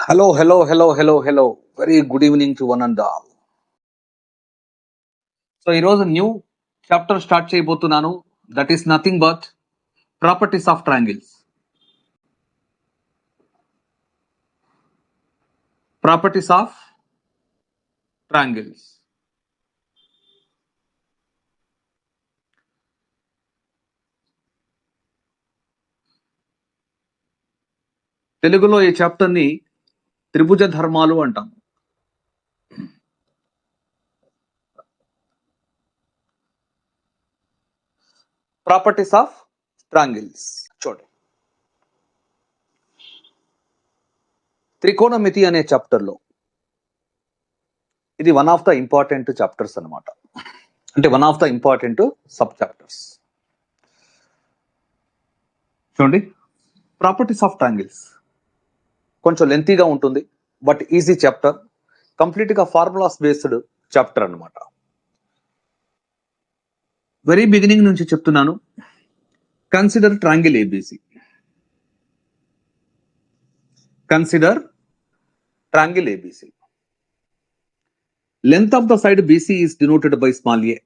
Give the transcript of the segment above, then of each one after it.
Hello. Very good evening to one and all. So, ఈరోజు new chapter start చేయబోతున్నాను. That is nothing but properties of triangles. Properties of triangles. తెలుగులో ఈ చాప్టర్ని త్రిభుజ ధర్మాలు అంటాం. Properties of triangles చూడండి. త్రికోణమితి అనే చాప్టర్లో ఇది one of the important chapters అన్నమాట. అంటే one of the important sub chapters. చూడండి, ప్రాపర్టీస్ ఆఫ్ ట్రయాంగిల్స్ కొంచెం లెంతీగా ఉంటుంది, బట్ ఈజీ చాప్టర్. కంప్లీట్గా ఫార్ములాస్ బేస్డ్ చాప్టర్ అన్నమాట. వెరీ బిగినింగ్ నుంచి చెప్తున్నాను. Consider triangle ABC. Consider triangle ABC. Length of the side BC is denoted by small a.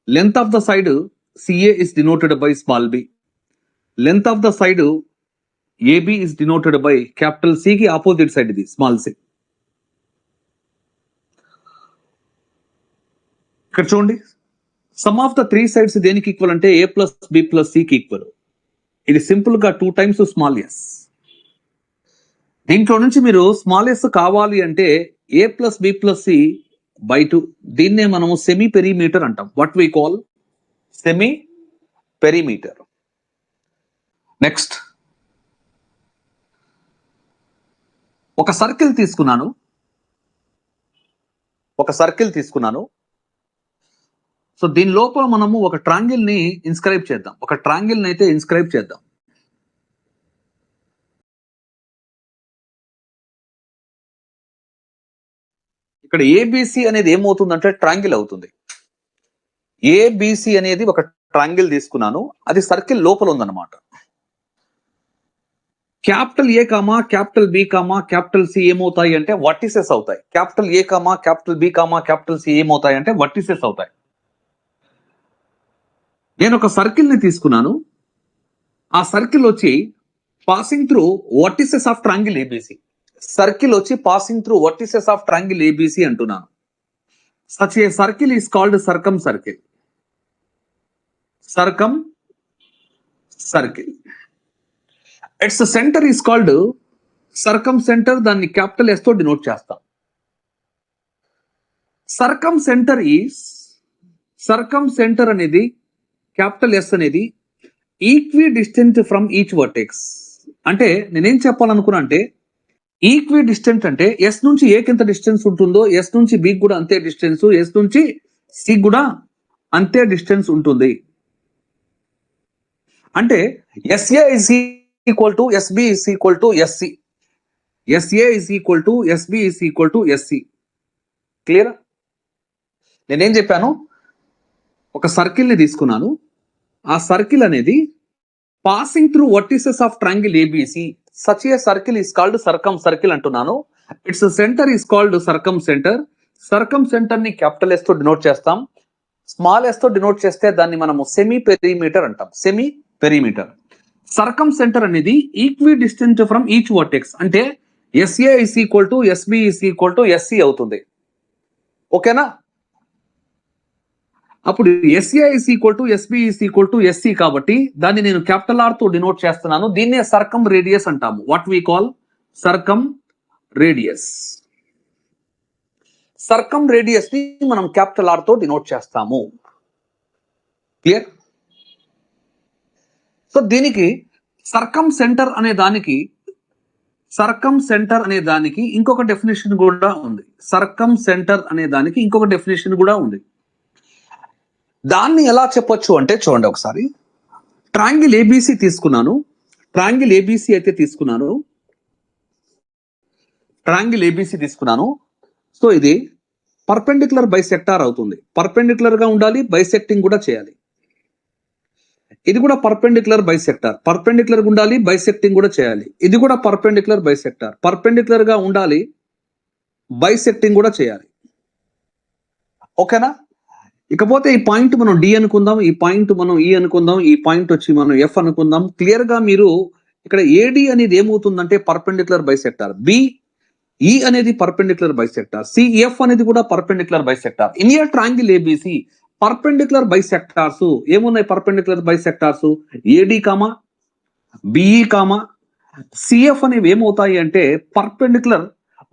Length of the side CA is denoted by small b. Length of the side AB is denoted by capital C కి opposite side ఇది small c. ఇక్కడ చూడండి, some of the three sides దేనికి equal అంటే A plus B plus C కి equal. ఇది simple గా 2 times small s. దీంట్లో నుంచి మీరు స్మాల్ s కావాలి అంటే A plus B plus C by 2. దీన్నే మనము సెమీ పెరిమీటర్ అంటాం. What we call semi perimeter. Next, ఒక సర్కిల్ తీసుకున్నాను. సో దీని లోపల మనము ఒక ట్రయాంగిల్ ని ఇన్స్క్రైబ్ చేద్దాం. ఇక్కడ ABC అనేది ఏమవుతుందంటే ట్రయాంగిల్ అవుతుంది. ABC అనేది ఒక ట్రయాంగిల్ తీసుకున్నాను, అది సర్కిల్ లోపల ఉందన్నమాట. Capital A comma capital B comma capital C ఏమవుతాయి అంటే వర్టిసెస్ అవుతాయి. Capital A comma capital B comma capital C ఏమవుతాయి అంటే వర్టిసెస్ అవుతాయి. నేను ఒక సర్కిల్ ని తీసుకున్నాను. ఆ సర్కిల్ వచ్చి passing through vertices of triangle ABC. Circle వచ్చి passing through vertices of triangle ABC అంటున్నాను. Such a circle is called circumcircle. Its centre is called circumcentre. దాన్ని క్యాపిటల్ S తో డినోట్ చేస్తాం. Circumcentre అనేది capital S అనేది equidistant from each vertex. అంటే నేనేం చెప్పాలనుకున్నా అంటే ఈక్వి డిస్టెంట్ అంటే S నుంచి A కి ఎంత డిస్టెన్స్ ఉంటుందో S నుంచి B కూడా అంతే డిస్టెన్స్, S నుంచి C కూడా అంతే డిస్టెన్స్ ఉంటుంది. అంటే SA is equal to SB is equal to SC. SA is equal to SB is equal to SC. Clear? నేనేం చెప్పాను, ఒక సర్కిల్ ని తీసుకున్నాను. ఆ సర్కిల్ అనేది passing through vertices of triangle ABC. Such a circle is called circumcircle అంటున్నాను. Its centre is called circumcentre. Circumcentre ని capital S తో డినోట్ చేస్తాం. స్మాల్ s తో డినోట్ చేస్తే దాన్ని మనము సెమీ పెరిమీటర్ అంటాం. Semi perimeter. సర్కమ్ సెంటర్ అనేది equidistant from each vertex. అంటే SA is equal to SB is equal to SC అవుతుంది. ఓకేనా? అప్పుడు SA is equal to SB is equal to SC కాబట్టి దాన్ని నేను క్యాపిటల్ R తో డినోట్ చేస్తున్నాను. దీన్నే సర్కమ్ రేడియస్ అంటాము. What we call circumradius. Circumradius ని మనం క్యాపిటల్ R తో డినోట్ చేస్తాము. క్లియర్? సో దీనికి సర్కమ్ సెంటర్ అనే దానికి ఇంకొక డెఫినేషన్ కూడా ఉంది. దాన్ని ఎలా చెప్పొచ్చు అంటే చూడండి ఒకసారి. ట్రయాంగిల్ ABC తీసుకున్నాను. సో ఇది పర్పెండిక్యులర్ బైసెక్టార్ అవుతుంది. పర్పెండిక్యులర్ గా ఉండాలి, బైసెక్టింగ్ కూడా చేయాలి. ఇది కూడా పర్పెండిక్యులర్ బైసెక్టార్, పర్పెండిక్యులర్ ఉండాలి, బైసెక్టింగ్ కూడా చేయాలి. ఇది కూడా పర్పెండిక్యులర్ బైసెక్టార్, పర్పెండిక్యులర్ గా ఉండాలి, బైసెక్టింగ్ కూడా చేయాలి. ఓకేనా? ఇకపోతే ఈ పాయింట్ మనం డి అనుకుందాం, ఈ పాయింట్ మనం ఈ అనుకుందాం, ఈ పాయింట్ వచ్చి మనం ఎఫ్ అనుకుందాం. క్లియర్ గా మీరు ఇక్కడ ఏడి అనేది ఏమవుతుందంటే పర్పెండిక్యులర్ బైసెక్టార్, బి ఈ అనేది పర్పెండిక్యులర్ బైసెక్టార్, సిఎఫ్ అనేది కూడా perpendicular bisector. In a triangle ABC perpendicular bisectors ఏమున్నాయి? Perpendicular bisectors AD comma BE comma CF అనేవి ఏమవుతాయి అంటే పర్పెండిక్యులర్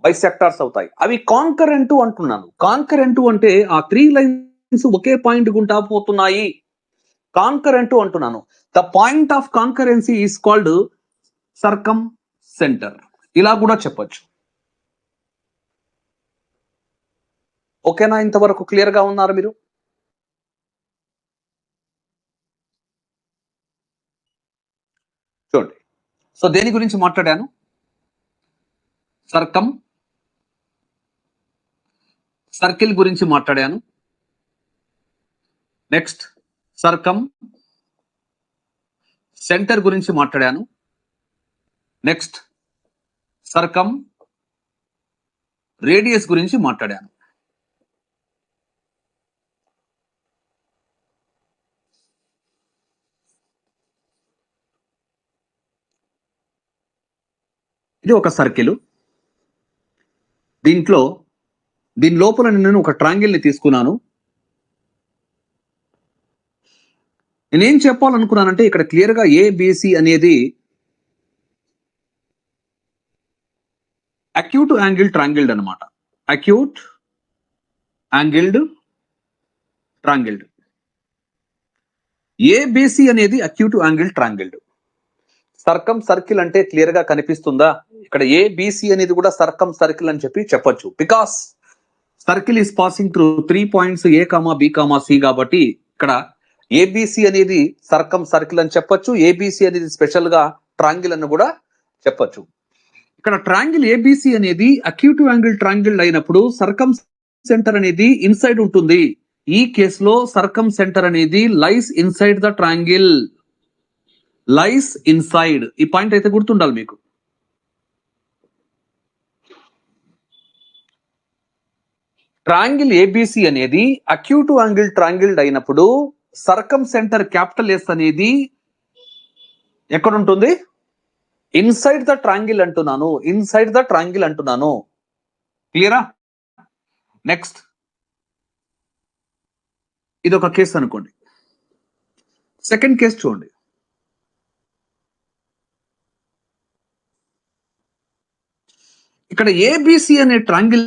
బైసెక్టార్స్ అవుతాయి. అవి కాంకరెంట్ అంటున్నాను. కాంకరెంట్ అంటే ఆ 3 లైన్స్ ఒకే పాయింట్ గుండా పోతున్నాయి, కాంకరెంట్ అంటున్నాను. The point of concurrency is called circumcentre, ఇలా కూడా చెప్పొచ్చు. ఓకేనా? ఇంతవరకు క్లియర్ గా ఉన్నారు మీరు? చూడండి, సో దేని గురించి మాట్లాడాను? సర్కిల్ గురించి మాట్లాడాను. నెక్స్ట్ సర్కమ్ సెంటర్ గురించి మాట్లాడాను. నెక్స్ట్ సర్కమ్ రేడియస్ గురించి మాట్లాడాను. ఇది ఒక సర్కిల్. దీని లోపల నేను ఒక ట్రయాంగిల్ ని తీసుకున్నాను. నేనేం చెప్పాలనుకున్నానంటే ఇక్కడ క్లియర్ గా ఏబిసి అనేది అక్యూట్ యాంగిల్ ట్రయాంగిల్డ్ అనమాట. Acute angled triangle. ఏబిసి అనేది acute angle triangle. Circumcircle అంటే క్లియర్ గా కనిపిస్తుందా? ఇక్కడ ఏబిసి అనేది కూడా సర్కమ్ సర్కిల్ అని చెప్పొచ్చు. Because circle is passing through 3 points A comma B comma C, కాబట్టి ఇక్కడ ఏబిసి అనేది సర్కమ్ సర్కిల్ అని చెప్పొచ్చు. ఏబిసి అనేది స్పెషల్ గా ట్రయాంగిల్ అని కూడా చెప్పొచ్చు. ఇక్కడ ట్రయాంగిల్ ఏబిసి అనేది అక్యూట్ యాంగిల్ ట్రయాంగిల్ అయినప్పుడు సర్కమ్ సెంటర్ అనేది ఇన్సైడ్ ఉంటుంది. ఈ కేసులో సర్కమ్ సెంటర్ అనేది lies inside the triangle, lies inside. ఈ పాయింట్ అయితే గుర్తుండాలి మీకు. ట్రయాంగిల్ ఏబిసి అనేది అక్యూట్ యాంగిల్ ట్రయాంగిల్డ్ అయినప్పుడు సర్కమ్ సెంటర్ క్యాపిటల్ ఎస్ అనేది ఎక్కడ ఉంటుంది? ఇన్సైడ్ ద ట్రయాంగిల్ అంటున్నాను, ఇన్సైడ్ ద ట్రయాంగిల్ అంటున్నాను. క్లియరా? నెక్స్ట్ ఇది ఒక కేసు అనుకోండి. సెకండ్ కేసు చూడండి. ఇక్కడ ఏబిసి అనే ట్రయాంగిల్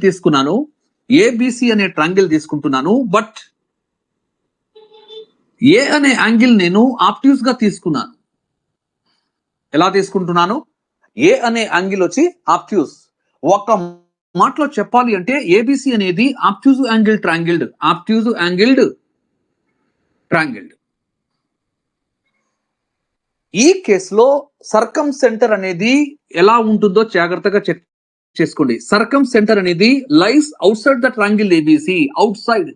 తీసుకున్నాను, ఏబిసి అనే ట్రయాంగిల్ తీసుకుంటున్నాను. బట్ ఏ అనే యాంగిల్ నేను ఆప్ట్యూస్ గా తీసుకున్నాను. ఎలా తీసుకుంటున్నాను? ఏ అనే యాంగిల్ వచ్చి ఆప్ట్యూస్. ఒక మాటలో చెప్పాలి అంటే ఏబిసి అనేది ఆప్ట్యూస్ యాంగిల్ ట్రయాంగిల్డ్, ఆప్ట్యూస్ యాంగిల్డ్ ట్రయాంగిల్డ్. ఈ కేసులో సర్కమ్ సెంటర్ అనేది ఎలా ఉంటుందో జాగ్రత్తగా చెక్ చేసుకోండి. సర్కమ్ సెంటర్ అనేది lies outside the triangle ABC, outside.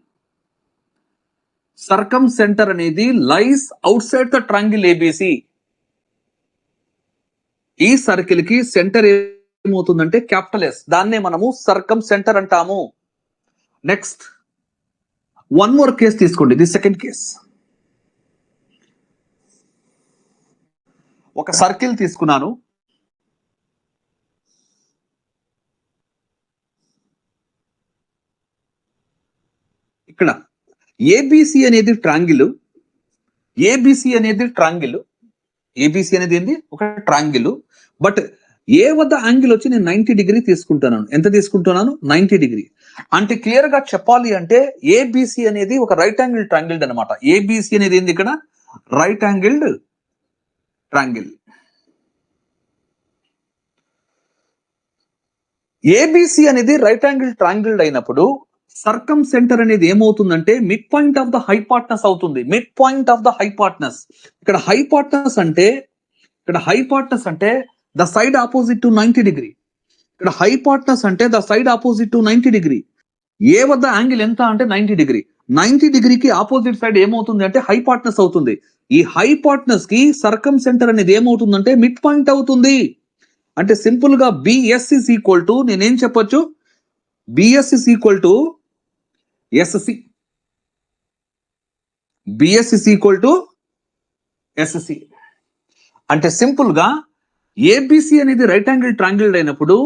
Circumcentre అనేది lies outside the triangle ABC. ఈ సర్కిల్ కి సెంటర్ ఏమవుతుందంటే క్యాపిటల్ ఎస్, దాన్నే మనము సర్కమ్ సెంటర్ అంటాము. నెక్స్ట్ వన్ మోర్ కేస్ తీసుకోండి. ఇది సెకండ్ కేస్. ఒక సర్కిల్ తీసుకున్నాను. ఇక్కడ ఏబిసి అనేది ట్రయాంగిల్, ఏబిసి అనేది ట్రయాంగిల్, ఏబిసి అనేది ఏంది? ఒక ట్రయాంగిల్. బట్ ఏ వద్ద యాంగిల్ వచ్చి నేను 90 డిగ్రీ తీసుకుంటున్నాను. ఎంత తీసుకుంటున్నాను? 90 డిగ్రీ. అంటే క్లియర్ గా చెప్పాలి అంటే ఏబిసి అనేది ఒక రైట్ యాంగిల్ ట్రయాంగిల్ అనమాట. ఏబిసి అనేది ఏంది? ఇక్కడ రైట్ యాంగిల్డ్ ట్రయాంగిల్. ఏబిసి అనేది రైట్ యాంగిల్ ట్రయాంగిల్ అయినప్పుడు సర్కమ్ సెంటర్ అనేది ఏమవుతుందంటే mid point of the hypotenuse అవుతుంది. Mid point of the hypotenuse. ఇక్కడ హైపార్ట్నస్ అంటే the side opposite to 90 degree. ఇక్కడ హైపార్ట్నస్ అంటే the side opposite to 90 degree. A వద్ద యాంగిల్ ఎంత అంటే 90 డిగ్రీ. 90 డిగ్రీకి ఆపోజిట్ సైడ్ ఏమవుతుంది అంటే హైపాట్నస్ అవుతుంది. ఈ హైపాట్నస్ కి సర్కమ్ సెంటర్ అనేది ఏమవుతుందంటే మిడ్ పాయింట్ అవుతుంది. అంటే సింపుల్ గా బిఎస్ ఇస్ ఈక్వల్ టు నేనేం చెప్పొచ్చు, BS is equal to SC, BS is equal to SC. అంటే సింపుల్ గా ఏబిసి అనేది రైట్ యాంగిల్ ట్రయాంగిల్ అయినప్పుడు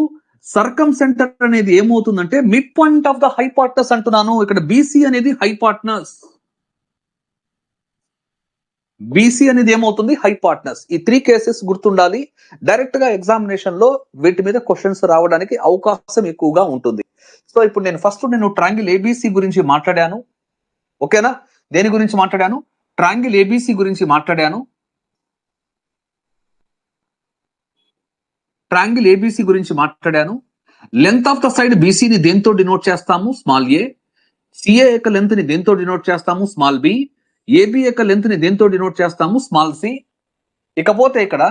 సర్కమ్ సెంటర్ అనేది ఏమవుతుందంటే mid point of the hypotenuse అంటున్నాను. ఇక్కడ బీసీ అనేది హైపాట్నస్, బీసీ అనేది ఏమవుతుంది హైపాట్నస్. ఈ 3 కేసెస్ గుర్తుండాలి. డైరెక్ట్ గా ఎగ్జామినేషన్ లో వీటి మీద క్వశ్చన్స్ రావడానికి అవకాశం ఎక్కువగా ఉంటుంది. సో ఇప్పుడు నేను ట్రయాంగిల్ ఏబిసి గురించి మాట్లాడాను. ఓకేనా? దేని గురించి మాట్లాడాను? ట్రయాంగిల్ ఏబిసి గురించి మాట్లాడాను. ట్రయాంగిల్ ఏబిసి గురించి మాట్లాడాను. లెంత్ ఆఫ్ ద సైడ్ బీసీని దేంతో డినోట్ చేస్తాము? Small A. సిఏ యొక్క లెంత్ ని దేంతో డినోట్ చేస్తాము? Small B. ఏబి యొక్క లెంత్ ని దేంతో డినోట్ చేస్తాము? Small C. ఇకపోతే ఇక్కడ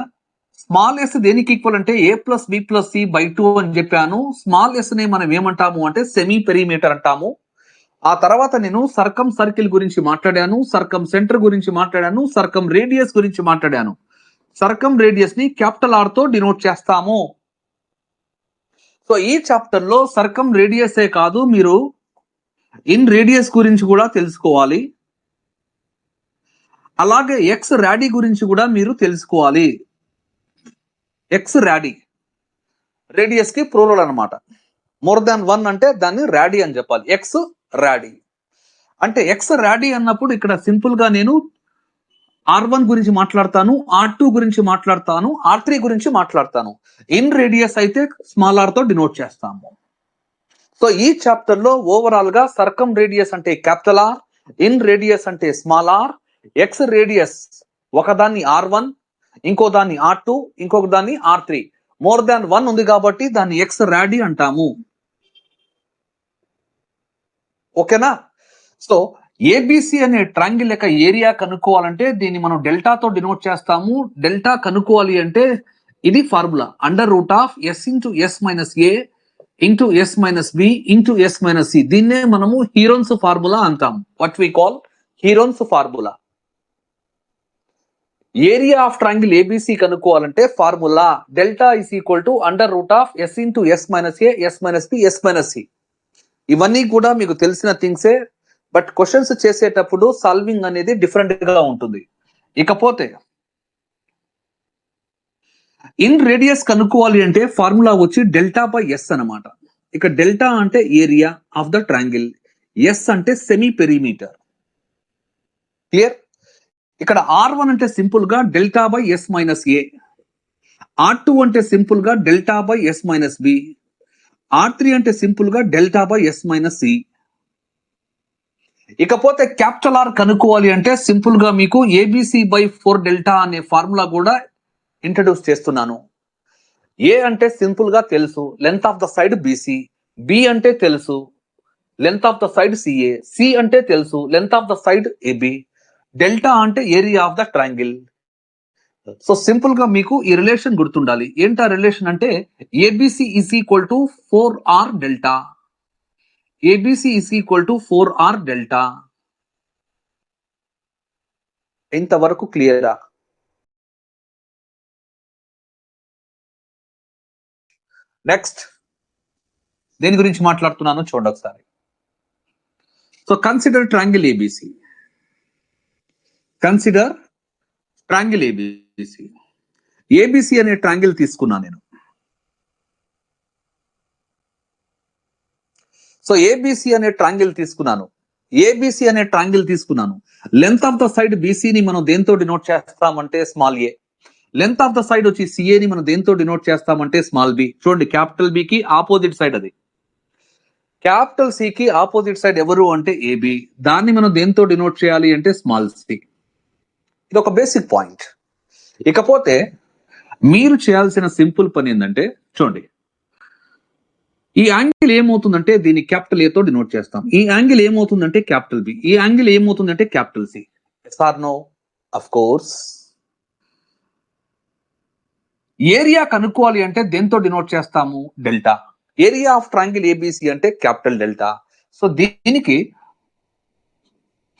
స్మాల్ ఎస్ దేనికి ఈక్వల్ అంటే A plus B plus C by 2 అని చెప్పాను. స్మాల్ ఎస్ ని మనం ఏమంటాము అంటే సెమీ పెరిమీటర్ అంటాము. ఆ తర్వాత నేను సర్కమ్ సర్కిల్ గురించి మాట్లాడాను, సర్కమ్ సెంటర్ గురించి మాట్లాడాను, సర్కమ్ రేడియస్ గురించి మాట్లాడాను. సర్కమ్ రేడియస్ ని క్యాపిటల్ ఆర్ తో డినోట్ చేస్తాము. సో ఈ చాప్టర్ లో సర్కమ్ రేడియసే కాదు, మీరు ఇన్ రేడియస్ గురించి కూడా తెలుసుకోవాలి. అలాగే ఎక్స్ రాడీ గురించి కూడా మీరు తెలుసుకోవాలి. ఎక్స్ రాడీ రేడియస్ కి ప్లూరల్ అన్నమాట. మోర్ దాన్ 1 అంటే దాన్ని రాడీ అని చెప్పాలి. ఎక్స్ రాడీ అంటే ఎక్స్ రాడీ అన్నప్పుడు ఇక్కడ సింపుల్ గా నేను R1 గురించి మాట్లాడతాను, R2 గురించి మాట్లాడతాను, R3 గురించి మాట్లాడతాను. ఇన్ రేడియస్ అయితే స్మాల్ ఆర్ తో డినోట్ చేస్తాము. సో ఈ చాప్టర్ లో ఓవరాల్ గా సర్కమ్ రేడియస్ అంటే క్యాపిటల్ ఆర్, ఇన్ రేడియస్ అంటే స్మాల్ ఆర్, ఎక్స్ రేడియస్ ఒకదాన్ని R1, ఇంకో దాన్ని R2, ఇంకొక దాన్ని R3. మోర్ దాన్ 1 ఉంది కాబట్టి దాన్ని ఎక్స్ రాడీ అంటాము. ఓకేనా? సో ఏబిసి అనే ట్రయాంగిల్ యొక్క ఏరియా కనుక్కోవాలంటే దీన్ని మనం డెల్టాతో డినోట్ చేస్తాము. డెల్టా కనుక్కోవాలి అంటే ఇది formula √S into S minus A into S minus B into S minus C. దీన్నే మనము హీరోన్స్ ఫార్ములా అంటాం. What we call Heron's formula. Area of triangle ABC కనుక్కోవాలంటే formula delta is equal to √S into S minus A, S minus B, S minus C. ఇవన్నీ కూడా మీకు తెలిసిన థింగ్సే, but questions చేసేటప్పుడు solving అనేది డిఫరెంట్ గా ఉంటుంది. ఇకపోతే ఇన్ రేడియస్ కనుక్కోవాలి అంటే ఫార్ములా వచ్చి డెల్టా బై ఎస్ అనమాట. ఇక డెల్టా అంటే area of the triangle, S అంటే సెమీ పెరిమీటర్. క్లియర్? ఇక్కడ R1 అంటే సింపుల్ గా delta by S minus A, R2 అంటే సింపుల్ గా delta by S minus B, R3 అంటే సింపుల్ గా delta by S minus C. ఇకపోతే క్యాపిటల్ ఆర్ కనుక్కోవాలి అంటే సింపుల్ గా మీకు ఏబిసి బై 4 డెల్టా అనే ఫార్ములా కూడా ఇంట్రడ్యూస్ చేస్తున్నాను. ఏ అంటే సింపుల్ గా తెలుసు, length of the side BC. B అంటే తెలుసు, length of the side CA. C అంటే తెలుసు, length of the side AB. Delta అంటే area of the triangle. So simple గా మీకు ఈ రిలేషన్ గుర్తుండాలి. ఏంటా రిలేషన్ అంటే ABC is equal to 4R delta. ABC is equal to 4R delta. ఇంతవరకు క్లియరా? నెక్స్ట్ దేని గురించి మాట్లాడుతున్నానో చూడండి ఒకసారి. So consider triangle ABC. Consider triangle ABC. ABC అనే ట్రయాంగిల్ తీసుకున్నా నేను. సో ఏబిసి అనే ట్రయాంగిల్ తీసుకున్నాను. ఏబిసి అనే ట్రయాంగిల్ తీసుకున్నాను. లెంత్ ఆఫ్ ద సైడ్ బీసీని మనం దేంతో డినోట్ చేస్తామంటే small A. Length of the side వచ్చి సిఏని మనం దేంతో డినోట్ చేస్తామంటే స్మాల్ బి. చూడండి, క్యాపిటల్ బి కి ఆపోజిట్ సైడ్ అది. క్యాపిటల్ సి కి ఆపోజిట్ సైడ్ ఎవరు అంటే ఏబి. దాన్ని మనం దేంతో డినోట్ చేయాలి అంటే స్మాల్ సి. ఇది ఒక బేసిక్ పాయింట్. ఇకపోతే మీరు చేయాల్సిన సింపుల్ పని ఏంటంటే చూడండి, ఈ యాంగిల్ ఏమవుతుందంటే దీన్ని క్యాపిటల్ ఏ తో డినోట్ చేస్తాం. ఈ యాంగిల్ ఏమవుతుందంటే క్యాపిటల్ బి. ఈ యాంగిల్ ఏమవుతుందంటే capital C. Yes or no? Of course. Area కనుక్కోవాలి అంటే దేంతో డినోట్ చేస్తాము? Delta. Area of triangle ABC అంటే క్యాపిటల్ డెల్టా. సో దీనికి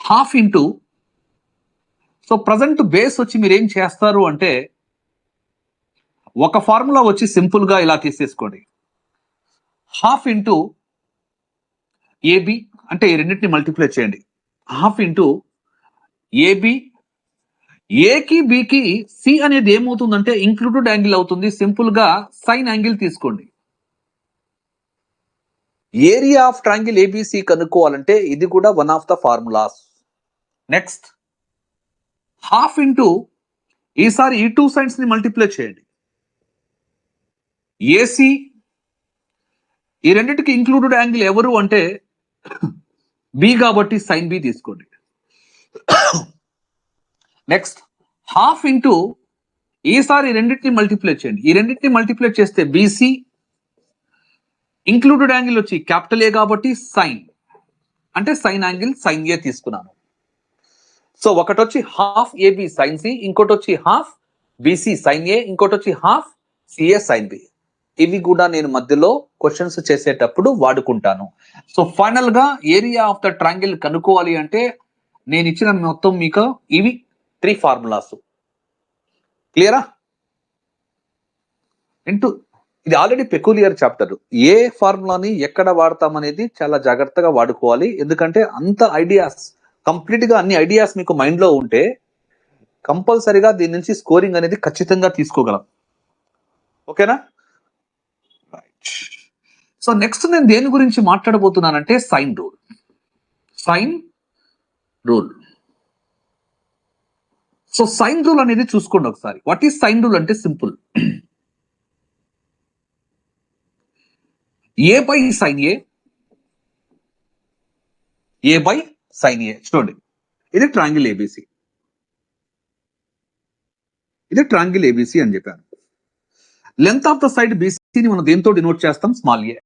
half into, so present base వచ్చి మీరు ఏం చేస్తారు అంటే ఒక ఫార్ములా వచ్చి సింపుల్ గా ఇలా తీసేసుకోండి. హాఫ్ ఇంటూ ఏబి అంటే ఈ రెండింటిని మల్టిప్లై చేయండి. హాఫ్ ఇంటూ ఏబి, ఏకి బికి సి అనేది ఏమవుతుందంటే ఇంక్లూడెడ్ యాంగిల్ అవుతుంది. సింపుల్ గా సైన్ యాంగిల్ తీసుకోండి. ఏరియా ఆఫ్ ట్రయాంగిల్ ఏబిసి కనుక్కోవాలంటే ఇది కూడా one of the formulas. Next half into, ఈసారి ఈ టూ సైడ్స్ ని మల్టిప్లై చేయండి. ఏసి, ఈ రెండింటికి ఇంక్లూడెడ్ యాంగిల్ ఎవరు అంటే బి కాబట్టి సైన్ బి తీసుకోండి. నెక్స్ట్ హాఫ్ ఇంటూ, ఈసారి రెండింటిని మల్టిప్లై చేయండి. ఈ రెండింటిని మల్టిప్లై చేస్తే బీసీ, ఇంక్లూడెడ్ యాంగిల్ వచ్చి క్యాపిటల్ ఏ కాబట్టి సైన్, అంటే సైన్ యాంగిల్ సైన్ ఏ తీసుకున్నాను. సో ఒకటి వచ్చి హాఫ్ ఏబి సైన్ సి, ఇంకోటి వచ్చి హాఫ్ బీసీ సైన్ ఏ, ఇంకోటి వచ్చి హాఫ్ సిఏ సైన్ బి. ఇవి కూడా నేను మధ్యలో క్వశ్చన్స్ చేసేటప్పుడు వాడుకుంటాను. సో ఫైనల్ గా ఏరియా ఆఫ్ ద ట్రయాంగిల్ కనుక్కోవాలి అంటే నేను ఇచ్చిన మొత్తం మీకు ఇవి 3 ఫార్ములాస్. క్లియరా? ఇది ఆల్రెడీ పెక్యులియర్ చాప్టర్. ఏ ఫార్ములాని ఎక్కడ వాడతాం అనేది చాలా జాగ్రత్తగా వాడుకోవాలి. ఎందుకంటే అంత ఐడియాస్, కంప్లీట్ గా అన్ని ఐడియాస్ మీకు మైండ్ లో ఉంటే కంపల్సరీగా దీని నుంచి స్కోరింగ్ అనేది ఖచ్చితంగా తీసుకోగలం. ఓకేనా? సో నెక్స్ట్ నేను దేని గురించి మాట్లాడబోతున్నానంటే sine rule. Sine rule. So sine rule అనేది చూసుకోండి ఒకసారి. వాట్ ఈస్ సైన్ రూల్ అంటే simple. A by sine A, A by sine A. చూడండి, ఇది ట్రయాంగిల్ ఏబిసి, ఇది ట్రయాంగిల్ ఏబిసి అని చెప్పాను. లెంత్ ఆఫ్ ద సైడ్ బీసీని మనం దేంతో డినోట్ చేస్తాం? Small A.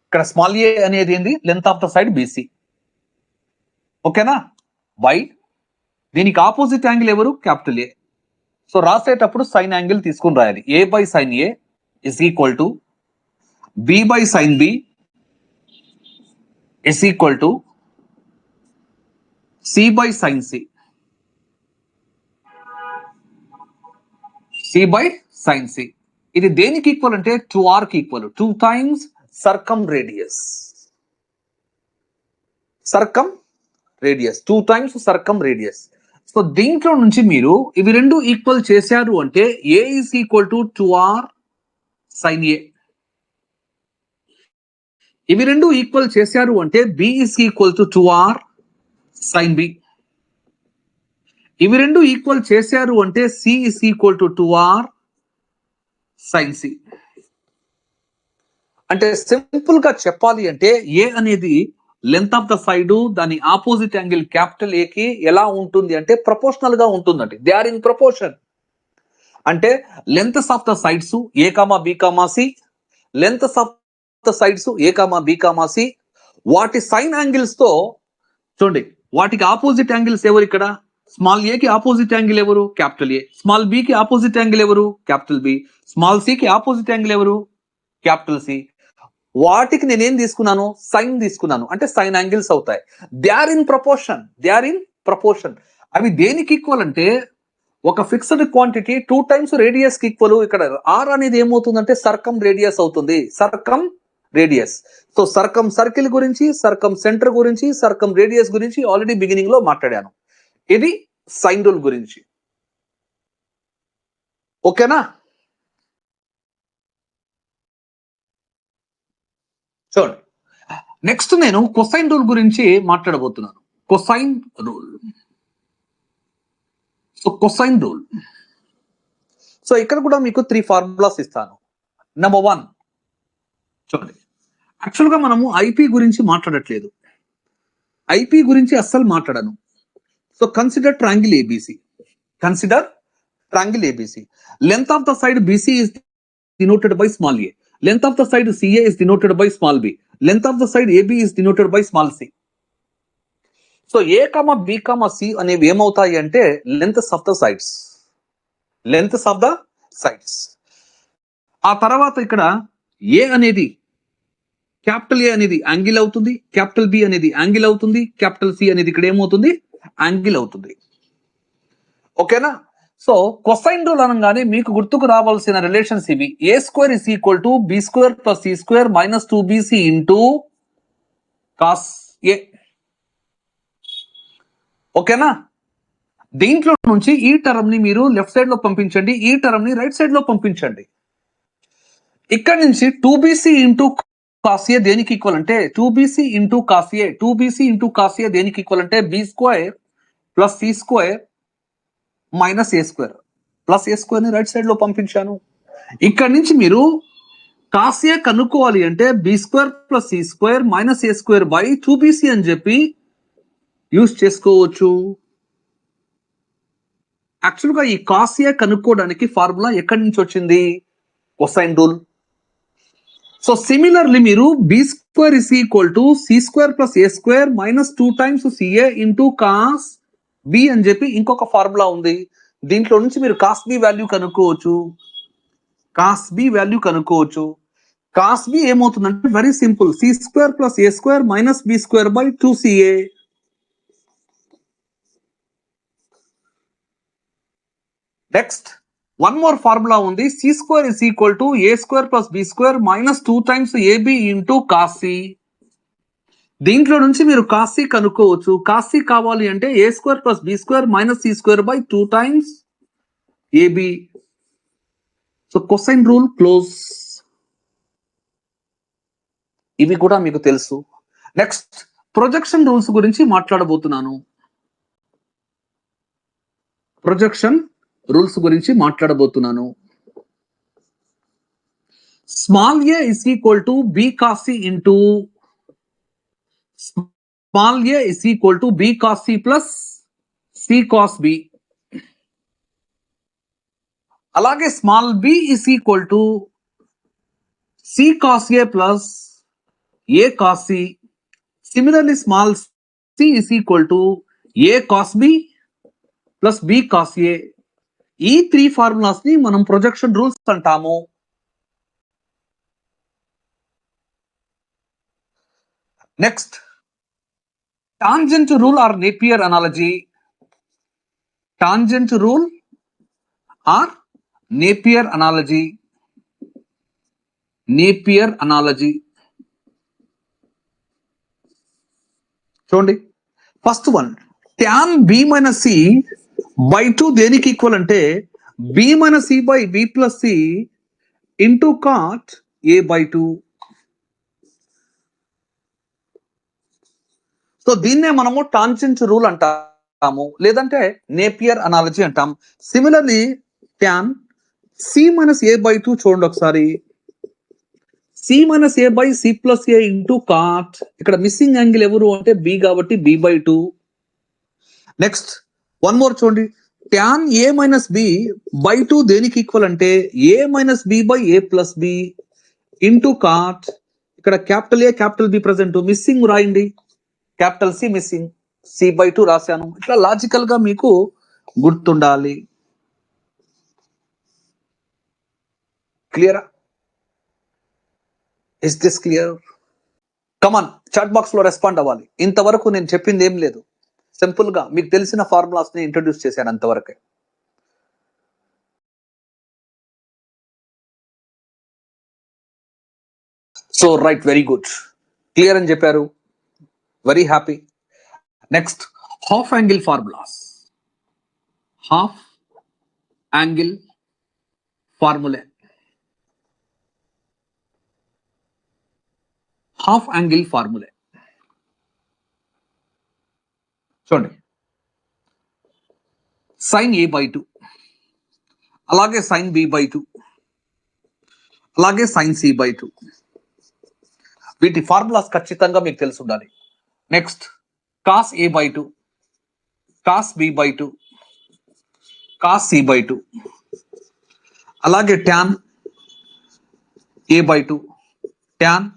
ఇక్కడ స్మాల్ ఏ అనేది ఏంది? Length of the side BC. ఓకేనా? బై దీనికి ఆపోజిట్ యాంగిల్ ఎవరు? Capital A. సో రాసేటప్పుడు సైన్ యాంగిల్ తీసుకుని రాయాలి. A by sine A is equal to B by sine B is equal to C by sine C. C by sine C. ఇది దేనికి equal అంటే 2r కి equal. 2 times circumradius. Circumradius 2 times circumradius. So దీంట్లో నుంచి మీరు ఇవి రెండు equal చేశారు అంటే A is equal to 2r sine A. ఇవి రెండు ఈక్వల్ చేశారు అంటే B is equal to 2r sine B. ఇవి రెండు ఈక్వల్ చేశారు అంటే C is equal to 2r sine C. అంటే సింపుల్ గా చెప్పాలి అంటే ఏ అనేది లెంత్ ఆఫ్ ద సైడ్, దాని ఆపోజిట్ యాంగిల్ క్యాపిటల్ ఏ కి ఎలా ఉంటుంది అంటే ప్రపోర్షనల్ గా ఉంటుందండి. They are in proportion. అంటే lengths of the sides A comma B comma C, lengths of the sides A comma B comma C, వాటి sine angles తో చూడండి, వాటికి ఆపోజిట్ యాంగిల్స్ ఎవరు? ఇక్కడ స్మాల్ ఏ కి ఆపోజిట్ యాంగిల్ ఎవరు? Capital A. స్మాల్ బి కి ఆపోజిట్ యాంగిల్ ఎవరు? Capital B. స్మాల్ సి కి ఆపోజిట్ యాంగిల్ ఎవరు? Capital C. వాటికి నేనేం తీసుకున్నాను? సైన్ తీసుకున్నాను, అంటే సైన్ యాంగిల్స్ అవుతాయి. They are in proportion. They are in proportion. అవి దేనికి ఈక్వల్ అంటే ఒక ఫిక్స్డ్ క్వాంటిటీ 2 టైమ్స్ రేడియస్ కి ఈక్వల్. ఇక్కడ ఆర్ అనేది ఏమవుతుందంటే సర్కమ్ రేడియస్ అవుతుంది. Circumradius. So circumcircle గురించి, సర్కమ్ సెంటర్ గురించి, సర్కమ్ రేడియస్ గురించి ఆల్రెడీ బిగినింగ్ లో మాట్లాడాను. ఇది సైన్ రూల్ గురించి. ఓకేనా? చూడండి, నెక్స్ట్ నేను కొసైన్ రూల్ గురించి మాట్లాడబోతున్నాను. Cosine rule. So cosine rule. So ఇక్కడ కూడా మీకు 3 ఫార్ములాస్ ఇస్తాను. నెంబర్ 1 చూడండి, యాక్చువల్గా మనము ఐపీ గురించి మాట్లాడట్లేదు. ఐపీ గురించి అస్సలు మాట్లాడను. So consider triangle ABC. Consider triangle ABC. Length of the side BC is denoted by small A. Length of the side CA is denoted by small b. Length of the side AB is denoted by small c. So A, B, C అనేవి ఏమవుతాయి అంటే lengths of the sides. Lengths of the sides. ఆ తర్వాత ఇక్కడ A అనేది capital ఏ అనేది angle అవుతుంది, capital B అనేది యాంగిల్ అవుతుంది, క్యాపిటల్ సి అనేది ఇక్కడ ఏమవుతుంది, యాంగిల్ అవుతుంది. ఓకేనా? సో కొసైన్ రూల్ అనగానే మీకు గుర్తుకు రావాల్సిన రిలేషన్స్ ఇవి. A square is equal to B square plus C square minus 2bc into cos A. ఓకేనా? దీంట్లో నుంచి ఈ టర్మ్ ని మీరు లెఫ్ట్ సైడ్ లో పంపించండి, ఈ టర్మ్ ని రైట్ సైడ్ లో పంపించండి. ఇక్కడ నుంచి 2bc ఇంటూ కాస్ ఏ దేనికి ఈక్వల్ అంటే 2bc into cos A, 2bc into cos A దేనికి ఈక్వల్ అంటే B square plus C square minus A square. Plus A square ని రైట్ సైడ్ లో పంపించాను. ఇక్కడ నుంచి మీరు కాస్ ఏ కనుక్కోవాలి అంటే B square plus C square minus A square by 2bc అని చెప్పి యూజ్ చేసుకోవచ్చు. యాక్చువల్గా ఈ కాస్ ఏ కనుక్కోవడానికి ఫార్ములా ఎక్కడి నుంచి వచ్చింది, కొసైన్ రూల్. సో సిమిలర్లీ మీరు B square is equal to C square plus A square minus 2 times CA into cos B అని చెప్పి ఇంకొక ఫార్ములా ఉంది. దీంట్లో నుంచి మీరు కాస్ బి వాల్యూ కనుక్కోవచ్చు, కాస్ బి వాల్యూ కనుక్కోవచ్చు. కాస్ బి ఏమవుతుందంటే very simple, C square plus A square minus B square by 2ca. Next one more formula ఉంది, C square is equal to A square plus B square minus 2 times AB into cos C. దీంట్లో నుంచి మీరు cos C కనుక్కోవచ్చు. Cos C కావాలి అంటే A square plus B square minus C square by 2 times AB. So cosine rule close. ఇవి కూడా మీకు తెలుసు. నెక్స్ట్ ప్రొజెక్షన్ రూల్స్ గురించి మాట్లాడబోతున్నాను. ప్రొజెక్షన్ రూల్స్ గురించి మాట్లాడబోతున్నాను. Small a is equal to B cos C into small a is equal to B cos C plus C cos B. అలాగే small B is equal to C cos A plus A cos C. Similarly small c is equal to A cos B plus B cos A. ఈ 3 formulas ని మనం projection rules అంటాము. Next tangent rule or Napier analogy. Tangent rule or Napier analogy. Napier analogy చూడండి. First one, tan b minus C by 2 దేనికి equal అంటే b minus C by B plus C into cot A by 2. So దీన్నే మనము tangent rule అంటాము, లేదంటే Napier analogy అంటాం. Similarly tan c minus A by 2 చూడండి ఒకసారి, c minus A by C plus A into cot. ఇక్కడ missing angle ఎవరు అంటే బి కాబట్టి B by 2. Next one more చూడండి, tan A minus B by 2 దేనికి ఈక్వల్ అంటే A minus B by A plus B into cot. ఇక్కడ capital A capital B present, missing రాయండి, capital C missing, C by 2 రాశాను. ఇట్లా logical గా మీకు గుర్తుండాలి. క్లియరా? Is this clear? Come on chat box లో రెస్పాండ్ అవ్వాలి. ఇంతవరకు నేను చెప్పింది ఏం లేదు, సింపుల్ గా మీకు తెలిసిన ఫార్ములాస్ ని ఇంట్రొడ్యూస్ చేశాను అంతవరకే. So right, very good, clear అని చెప్పారు, very happy. Next half angle formulas. Half angle formula. Half angle formula చూడండి, సైన్ ఏ బై 2, అలాగే సైన్ బి బై 2, అలాగే సైన్ సి బై 2. వీటి ఫార్ములాస్ ఖచ్చితంగా మీకు తెలిసి ఉండాలి. Next cos A by 2, cos B by 2, cos C by 2, అలాగే tan A by 2, tan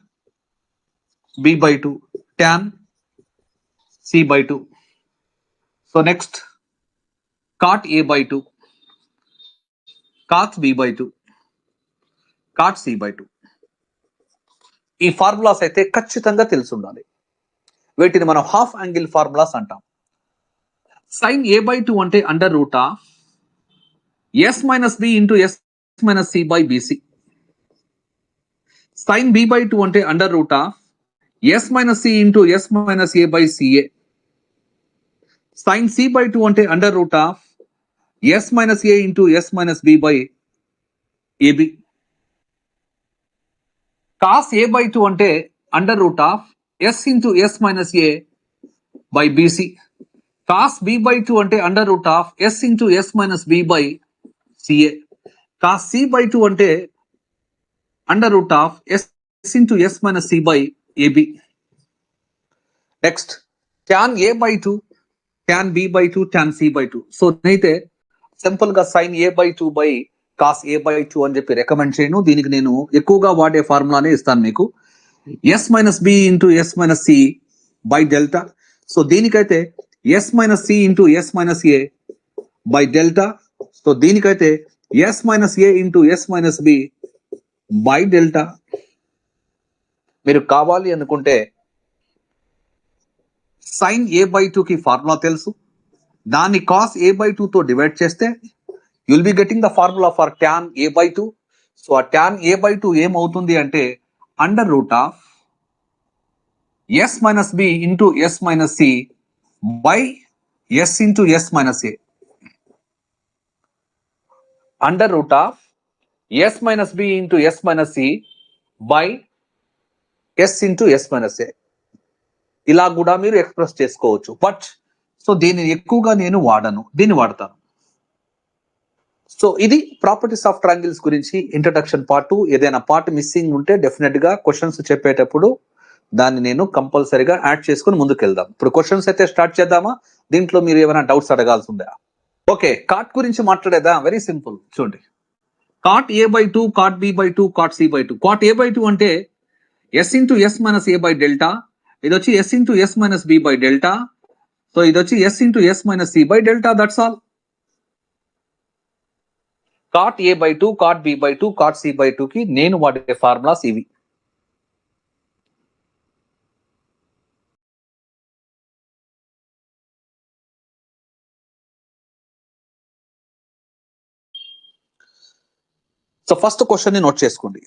B by 2, tan C by 2. So next cot A by 2, cot B by 2, cot C by 2. ఈ formulas అయితే ఖచ్చితంగా తెలిసి ఉండాలి. వీటిని మనం half angle formulas అంటాం. Sine a/2 అంటే under root of s minus b into s minus c by bc. Sine b/2 అంటే under root of s minus c into s minus a by ca. Sine c/2 అంటే under root of s minus a into s minus b by ab. Cos a/2 అంటే under root of s into s minus a by bc. Cos b/2 అంటే under root of s into s minus b by ca. Cos c/2 అంటే under root of s into s minus c by ab. Next tan a/2, tan b/2, tan c/2. So నేనైతే simple గా sine a/2 by cos a/2 అని చెప్పి recommend చేయను. దీనికి నేను ఎక్కువగా వాడే ఫార్ములానే ఇస్తాను మీకు. s minus b into s minus c by delta. So దీనికైతే s minus c into s minus a by delta. So దీనికైతే s minus a into s minus b by delta. మీరు కావాలి అనుకుంటే సైన్ a/2 కి formula తెలుసు, దాన్ని cos a/2 తో divide చేస్తే you'll be getting the formula for tan a/2. So ఆ tan a/2 ఏమవుతుంది అంటే under root of s minus b into s minus c by s into s minus a. Under root of s minus b into s minus c by s into s minus a. ఇలా కూడా మీరు express చేసుకోవచ్చు. But so దీన్ని ఎక్కువగా నేను వాడను, దీన్ని వాడతాను. సో ఇది ప్రాపర్టీస్ ఆఫ్ ట్రయాంగిల్స్ గురించి ఇంట్రడక్షన్ పార్ట్. ఏదైనా పార్ట్ మిస్సింగ్ ఉంటే డెఫినెట్ గా క్వశ్చన్స్ చెప్పేటప్పుడు దాన్ని నేను కంపల్సరీగా యాడ్ చేసుకుని ముందుకు వెళ్దాం. ఇప్పుడు క్వశ్చన్స్ అయితే స్టార్ట్ చేద్దామా? దీంట్లో మీరు ఏమైనా డౌట్స్ అడగాల్సి ఉందా? ఓకే, కాట్ గురించి మాట్లాడేదా? Very simple. చూడండి, cot a/2, cot b/2, cot c/2. Cot a/2 అంటే s into s minus a by delta. ఇది వచ్చి s into s minus b by delta. So ఇది వచ్చి s into s minus c by delta. That's all. Cot a/2, cot b/2, cot c/2 కి నేను వాడే formulas ఇవి. So first question ని note చేసుకోండి.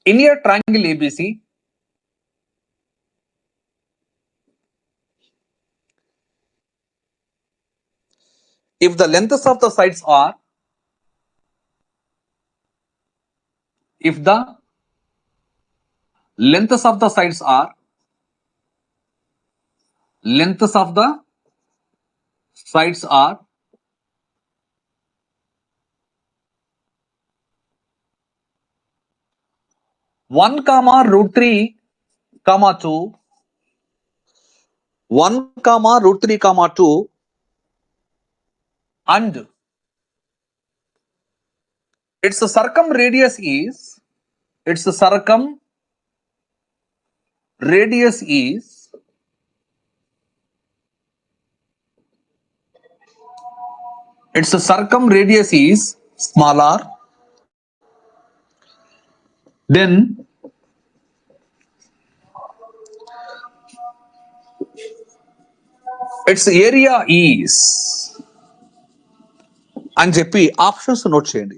In a triangle ABC, if the lengths of the sides are, if the lengths of the sides are, lengths of the sides are 1, √3, 2, 1, √3, 2, and its circumradius is, its circumradius is its circumradius is smaller, then its area is అని చెప్పి options note చేయండి.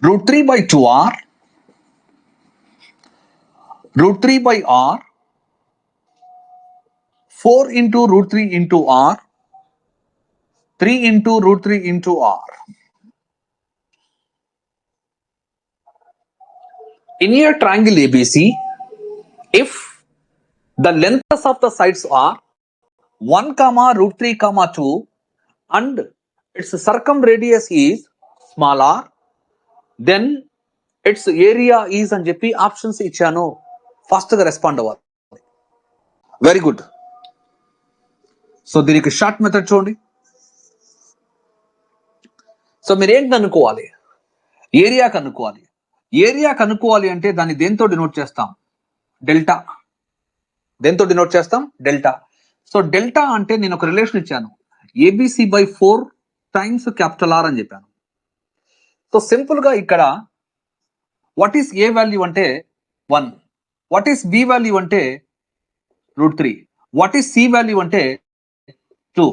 √3/2r, √3/r, 4 into √3 into r, 3 into √3 into r. In a triangle ABC, if the lengths of the sides are 1, √3, 2, and its circumradius is smaller, then its area is అని చెప్పి options ఇచ్చాను. Fast గా respond అవ్వాలి. Very good. So దీనికి short method చూడండి. So మీరు ఏంటి కనుక్కోవాలి? ఏరియా కనుక్కోవాలి. ఏరియా కనుక్కోవాలి అంటే దాన్ని దేంతో డినోట్ చేస్తాం? డెల్టా. దేంతో డినోట్ చేస్తాం? డెల్టా. సో డెల్టా అంటే నేను ఒక రిలేషన్ ఇచ్చాను, ABC by 4 times capital R అని చెప్పాను. సో సింపుల్ గా ఇక్కడ వాట్ ఈస్ ఏ వాల్యూ అంటే 1, వాట్ ఈస్ బి వాల్యూ అంటే √3, వాట్ ఈస్ సి వాల్యూ అంటే 2.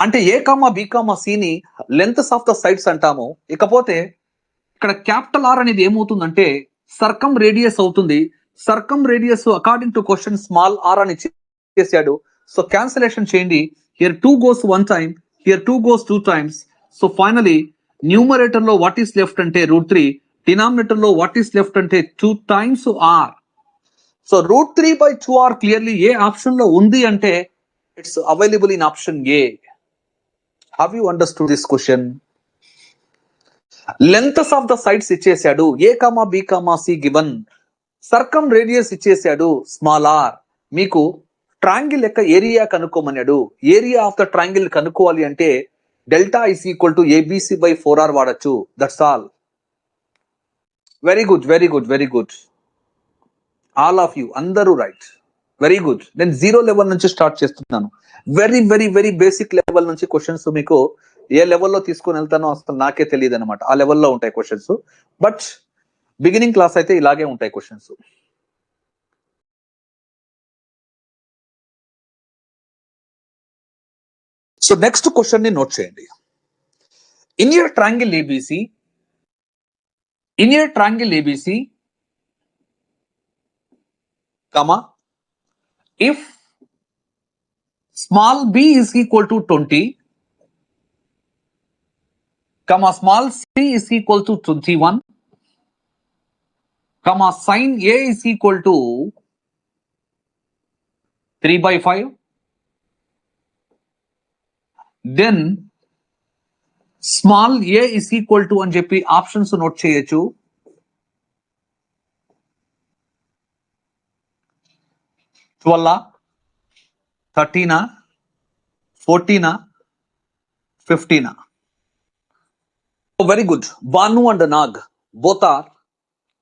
అంటే ఏ కామా బి కామా సిని లెంత్స్ ఆఫ్ ద సైడ్స్ అంటాము. ఇకపోతే ఇక్కడ క్యాపిటల్ ఆర్ అనేది ఏమవుతుందంటే సర్కమ్ రేడియస్ అవుతుంది. Circumradius according to question small r అని చేశాడు. సో క్యాన్సిలేషన్ చేయండి. Here 2 goes 1 time, here 2 goes 2 times. So finally numerator లో వాట్ ఈస్ లెఫ్ట్ అంటే √3, డినామినేటర్ లో వాట్ ఈస్ లెఫ్ట్ అంటే 2 times r. So √3/2r clearly ఏ option లో ఉంది అంటే it's available in option A. Have you understood this question? Lengths of the sides ఇచ్చేసాడు, A comma B comma C given, circumradius ఇచ్చేసాడు small r. మీకు triangle యొక్క area కనుక్కోమన్నాడు. Area of the triangle కనుక్కోవాలి అంటే delta is equal to ABC by 4r వాడచ్చు. That's all. Very good, very good, very good. All of you అందరూ right. Very good. నేను 0 level నుంచి స్టార్ట్ చేస్తున్నాను. Very very very basic level నుంచి questions మీకు ఏ లెవెల్లో తీసుకొని వెళ్తానో అసలు నాకే తెలియదు అనమాట. ఆ లెవెల్లో ఉంటాయి క్వశ్చన్స్. బట్ బిగినింగ్ క్లాస్ అయితే ఇలాగే ఉంటాయి క్వశ్చన్స్. సో నెక్స్ట్ క్వశ్చన్ ని నోట్ చేయండి. In your triangle ABC comma if small b is equal to 20 comma small c is equal to 21 comma sin a is equal to 3/5, then small a is equal to అని చెప్పి options note చేయొచ్చు. 12, 13, 14, 15. Very good. Banu and Nag both are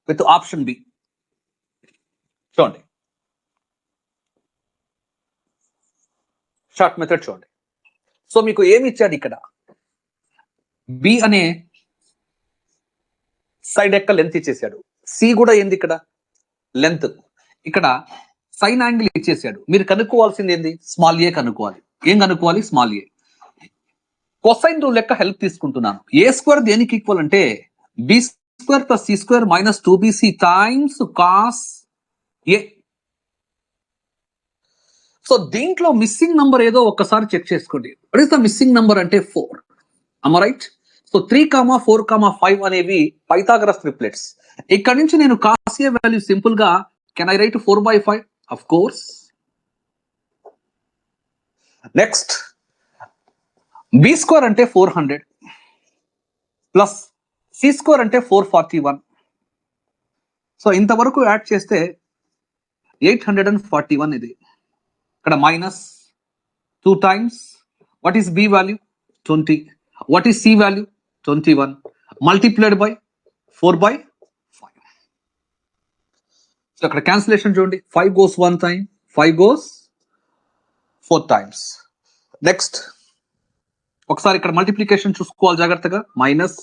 with option B. చూడండి, short method చూడండి. So మీకు ఏమి ఇచ్చాడు ఇక్కడ? B అనే సైడ్ యొక్క లెంత్ ఇచ్చేసాడు. సి కూడా ఏంది ఇక్కడ? లెంత్. ఇక్కడ సైన్ యాంగిల్ ఇచ్చేసాడు. మీరు కనుక్కోవాల్సింది ఏంది? స్మాల్ ఏ కనుక్కోవాలి. ఏం కనుక్కోవాలి? Small A. కొసైన్ రూల్ లెక్క హెల్ప్ తీసుకుంటున్నాను. ఏ స్క్వేర్ దేనికి ఈక్వల్ అంటే B square plus C square minus 2bc times cos A. So దీంట్లో మిస్సింగ్ నంబర్ ఏదో ఒక్కసారి చెక్ చేసుకోండి. What is the missing number అంటే 4. am I right? సో 3, 4, 5 అనేవి పైథాగరస్ ట్రిప్లెట్స్. ఇక్కడ నుంచి నేను కాస్ ఏ వాల్యూ సింపుల్ గా can I write 4/5? Of course. Next B square అంటే 400 ప్లస్ సి స్క్వేర్ అంటే 441. సో ఇంతవరకు యాడ్ చేస్తే 841. ఇది ఇక్కడ minus 2 times what is B value 20, what is C value 21 multiplied by 4/5. So అక్కడ క్యాన్సిలేషన్ చూడండి. 5 goes 1 time, 5 goes 4 times. Next ఒకసారి ఇక్కడ మల్టిప్లికేషన్ చూసుకోవాలి జాగ్రత్తగా. మైనస్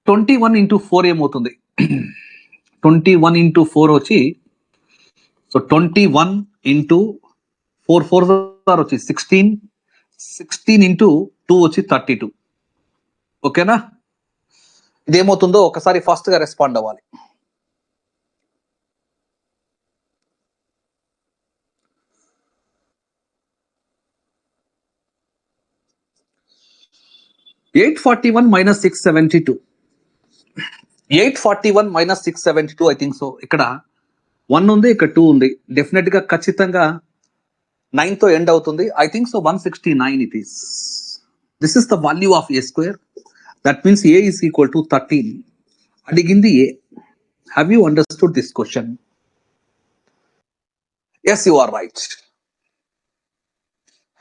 21 into 4 ఏమవుతుంది? 21 into 4 వచ్చి, సో 21 into 4 వచ్చి 16, 16 into 2 వచ్చి 32. ఓకేనా? ఇదేమవుతుందో ఒకసారి ఫాస్ట్ గా రెస్పాండ్ అవ్వాలి. (841 minus 672). 841 minus 672 I think so. ఇక్కడ 1 ఉంది, ఇక్కడ 2 ఉంది. డెఫినెట్ గా ఖచ్చితంగా 9 తో ఎండ్ అవుతుంది. I think so 169 it is. This is the value of A square. That means A is equal to 13. అడిగింది A. Have you understood this question? Yes, you are right.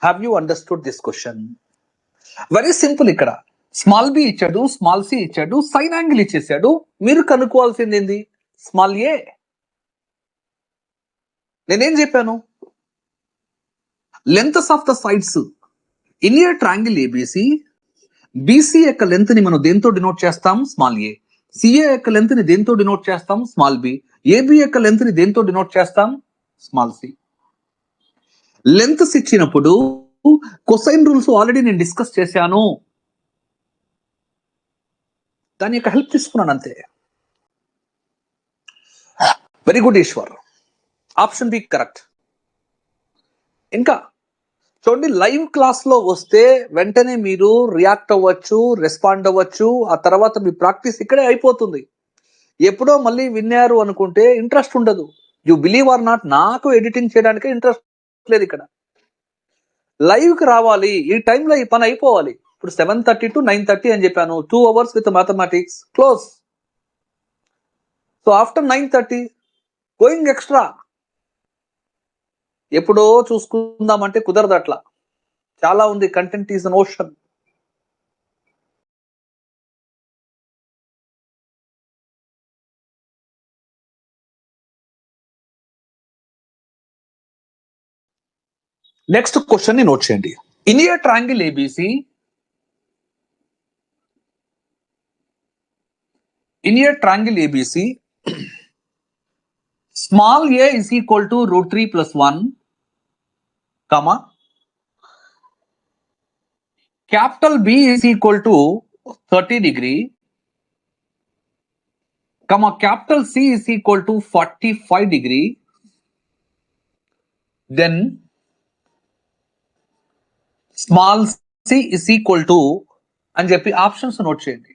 Have you understood this question? Very simple. ఇక్కడ small b ఇచ్చాడు, small c ఇచ్చాడు, sine angle ఇచ్చేసాడు. మీరు కనుక్కోవాల్సింది ఏంది? Small a. నేనేం చెప్పాను? Lengths of the sides in a triangle ABC, BC యొక్క లెంత్ ని మనం దేంతో డినోట్ చేస్తాం? Small A. సిఏ యొక్క లెంత్ ని దేంతో డినోట్ చేస్తాం? Small B. ఏబి యొక్క లెంత్ ని దేంతో డినోట్ చేస్తాం? Small C. లెంత్స్ ఇచ్చినప్పుడు కొసైన్ రూల్స్ ఆల్రెడీ నేను డిస్కస్ చేశాను, దాని యొక్క హెల్ప్ తీసుకున్నాను అంతే. Very good Eshwar, option B correct. ఇంకా చూడండి, లైవ్ క్లాస్ లో వస్తే వెంటనే మీరు రియాక్ట్ అవ్వచ్చు, రెస్పాండ్ అవ్వచ్చు, ఆ తర్వాత మీ ప్రాక్టీస్ ఇక్కడే అయిపోతుంది. ఎప్పుడో మళ్ళీ విన్నారు అనుకుంటే ఇంట్రెస్ట్ ఉండదు. యు బిలీవ్ ఆర్ నాట్, నాకు ఎడిటింగ్ చేయడానికి ఇంట్రెస్ట్ లేదు. ఇక్కడ లైవ్ కి రావాలి, ఈ టైంలో ఈ పని అయిపోవాలి. ఇప్పుడు 7:30 to 9:30 అని చెప్పాను, 2 hours with mathematics close. So after 9:30 going extra. ఎప్పుడో చూసుకుందామంటే కుదరదు, అట్లా చాలా ఉంది. Content is an ocean. Next question ని నోట్ చేయండి. In a triangle ABC, in a triangle ABC, small a is equal to √3 plus 1, comma, capital B is equal to 30 degree, comma, capital C is equal to 45 degree, then small c is equal to అని చెప్పి options note చేయండి.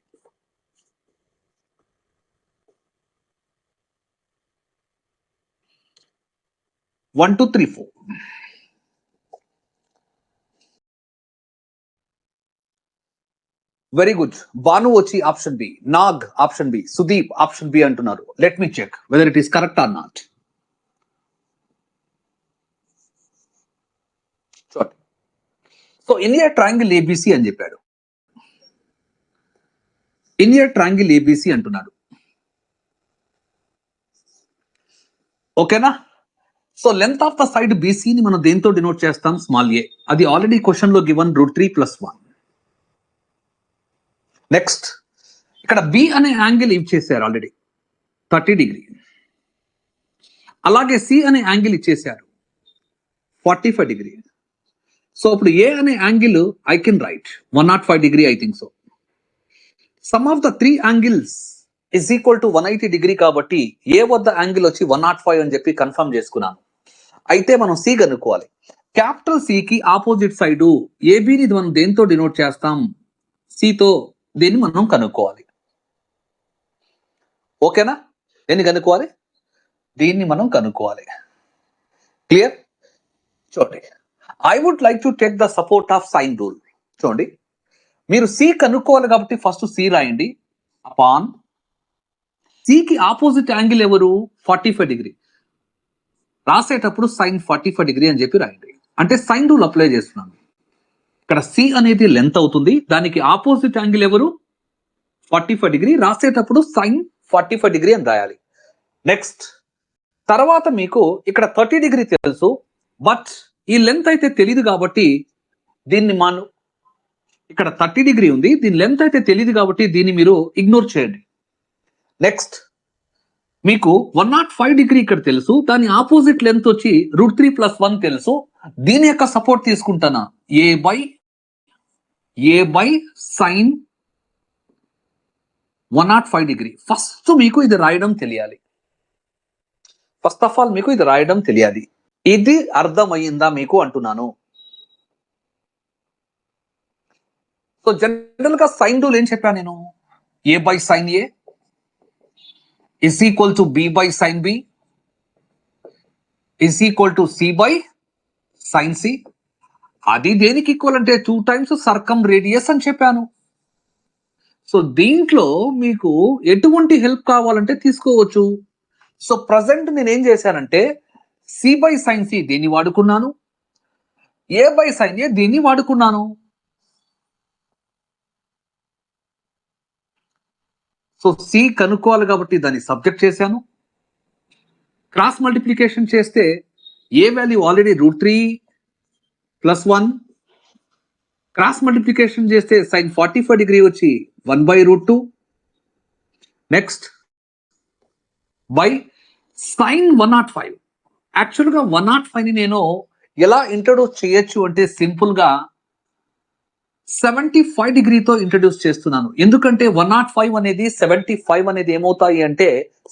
One, two, three, four. Very good. Banu వచ్చి option B, Nag option B, Sudeep option B అంటున్నారు. Let me check whether it is correct or not. So in a triangle ABC అని చెప్పాడు. In a triangle ABC అంటున్నాడు. ఓకేనా? So length of the side బీసీని మనం దేంతో denote చేస్తాం? Small a. అది ఆల్రెడీ క్వశ్చన్ లో గివన్ √3 plus 1. నెక్స్ట్ ఇక్కడ బి అనే యాంగిల్ ఇచ్చేసారు ఆల్రెడీ 30 degree. అలాగే సి అనే యాంగిల్ ఇచ్చేసారు 45 degree. సో ఇప్పుడు ఏ అనే angle I can write 105 degree, I think so. Some of the 3 angles is equal to 180 degree కాబట్టి ఏ వద్ద యాంగిల్ వచ్చి 105 అని చెప్పి కన్ఫర్మ్ చేసుకున్నాను. అయితే మనం సి కనుక్కోవాలి. క్యాపిటల్ సి కి ఆపోజిట్ సైడ్ ఏబిని మనం దేంతో డినోట్ చేస్తాం? సితో. దీన్ని మనం కనుక్కోవాలి. ఓకేనా? దేన్ని కనుక్కోవాలి? దీన్ని మనం కనుక్కోవాలి. క్లియర్? చూడండి, I would like to take the support of sine rule. చూడండి, మీరు సి కనుక్కోవాలి కాబట్టి ఫస్ట్ సి రాయండి. అపాన్ సికి ఆపోజిట్ యాంగిల్ ఎవరు? 45 degree. రాసేటప్పుడు సైన్ 45 degree అని చెప్పి రాయండి. అంటే సైన్ రూల్ అప్లై చేస్తున్నాను. ఇక్కడ సి అనేది లెంత్ అవుతుంది, దానికి ఆపోజిట్ యాంగిల్ ఎవరు? 45 degree. రాసేటప్పుడు సైన్ 45 degree అని రాయాలి. నెక్స్ట్ తర్వాత మీకు ఇక్కడ 30 degree తెలుసు, బట్ ఈ లెంత్ అయితే తెలియదు కాబట్టి దీన్ని మనం ఇక్కడ 30 degree ఉంది, దీని లెంత్ అయితే తెలియదు కాబట్టి దీన్ని మీరు ఇగ్నోర్ చేయండి. నెక్స్ట్ మీకు 105 degree ఇక్కడ తెలుసు, దాని ఆపోజిట్ లెంత్ వచ్చి √3 plus 1 తెలుసు. దీని యొక్క సపోర్ట్ తీసుకుంటానా? A by sine 105 degree. First మీకు ఇది రాయడం తెలియాలి. ఫస్ట్ ఆఫ్ ఆల్ మీకు ఇది రాయడం తెలియాలి. ఇది అర్థమయ్యిందా మీకు అంటున్నాను. సో జనరల్ గా సైన్ రూల్ ఏం చెప్పాను నేను? A by sine A is equal to b by sin b is equal to c by sin c. అది దేనికి ఈక్వల్ అంటే 2 times సర్కమ్ రేడియస్ అని చెప్పాను. సో దీంట్లో మీకు ఎటువంటి హెల్ప్ కావాలంటే తీసుకోవచ్చు. సో ప్రజెంట్ నేను ఏం చేశానంటే సి బై సైన్ సి దీన్ని వాడుకున్నాను, ఏ బై సైన్ ఏ దీన్ని వాడుకున్నాను. సో సి కనుక్కోవాలి కాబట్టి దాన్ని సబ్జెక్ట్ చేశాను. క్రాస్ మల్టిప్లికేషన్ చేస్తే A value already √3 plus 1 cross multiplication చేస్తే సైన్ 45 డిగ్రీ వచ్చి 1/√2 నెక్స్ట్ బై సైన్ 105. యాక్చువల్గా 105ని నేను ఎలా ఇంట్రడ్యూస్ చేయొచ్చు అంటే సింపుల్ గా 75 డిగ్రీతో ఇంట్రడ్యూస్ చేస్తున్నాను. ఎందుకంటే 105 అనేది 75 అనేది ఏమవుతాయి అంటే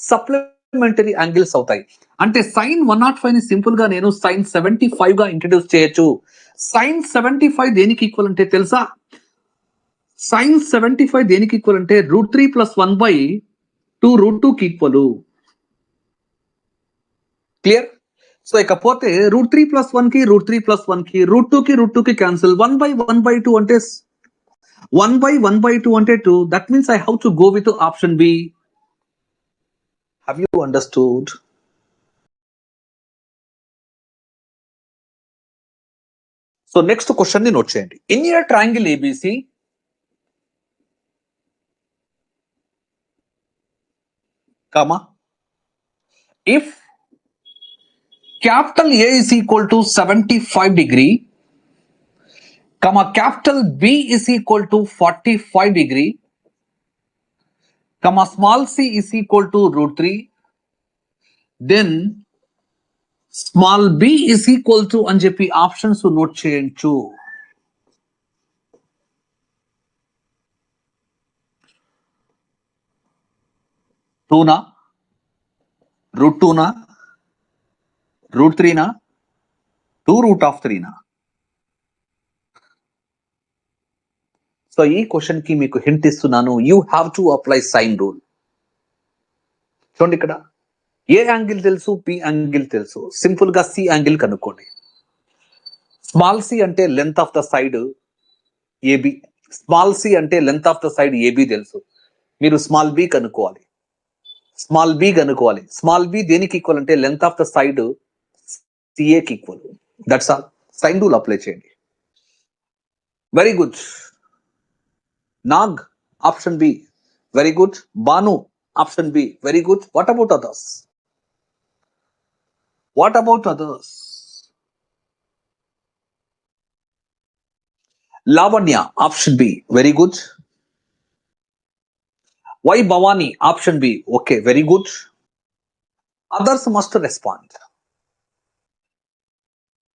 సప్లిమెంటరీ యాంగిల్స్ అవుతాయి. అంటే సైన్ 105 ని సింపుల్ గా నేను సైన్ 75 గా ఇంట్రడ్యూస్ చేయొచ్చు. సైన్ 75 దేనికి ఈక్వల్ అంటే తెలుసా? సైన్ 75 దేనికి ఈక్వల్ అంటే √3 + 1/2 కి ఈక్వల్. క్లియర్? సో ఇకపోతే √3 + 1 కి √3 + 1 కి √2 కి క్యాన్సిల్. 1/1/2 అంటే 1/1/2 అంటే 2. That means I have to go with option B. Have you understood? So next question ni note cheyandi. In a triangle ABC, comma, if capital A is equal to 75 degree, comma, capital B is equal to 45 degree, comma, small c is equal to √3, then small B is equal to అని చెప్పి options note చేయొచ్చు. టూనా, √2నా, √3నా, 2√3నా? So ఈ question కి మీకు hint ఇస్తున్నాను. You have to apply sine rule. చూడండి, ఇక్కడ A angle తెలుసు, పి యాంగిల్ తెలుసు. సింపుల్ గా సి యాంగిల్ కనుక్కోండి. స్మాల్ సి అంటే length of the side AB. Small c అంటే length of the side AB తెలుసు. మీరు స్మాల్ బి కనుక్కోవాలి. స్మాల్ బి కనుక్కోవాలి. స్మాల్ బి దేనికి ఈక్వల్ అంటే లెంత్ ఆఫ్ ద సైడ్ సిఏకి equal. That's all. Sine rule apply చేయండి. Very good. Nag, option B. Very good. Banu, option B. Very good. What about others? What about others? Lavanya, option B. Very good. Y Bhavani, option B. Okay, very good. Others must respond.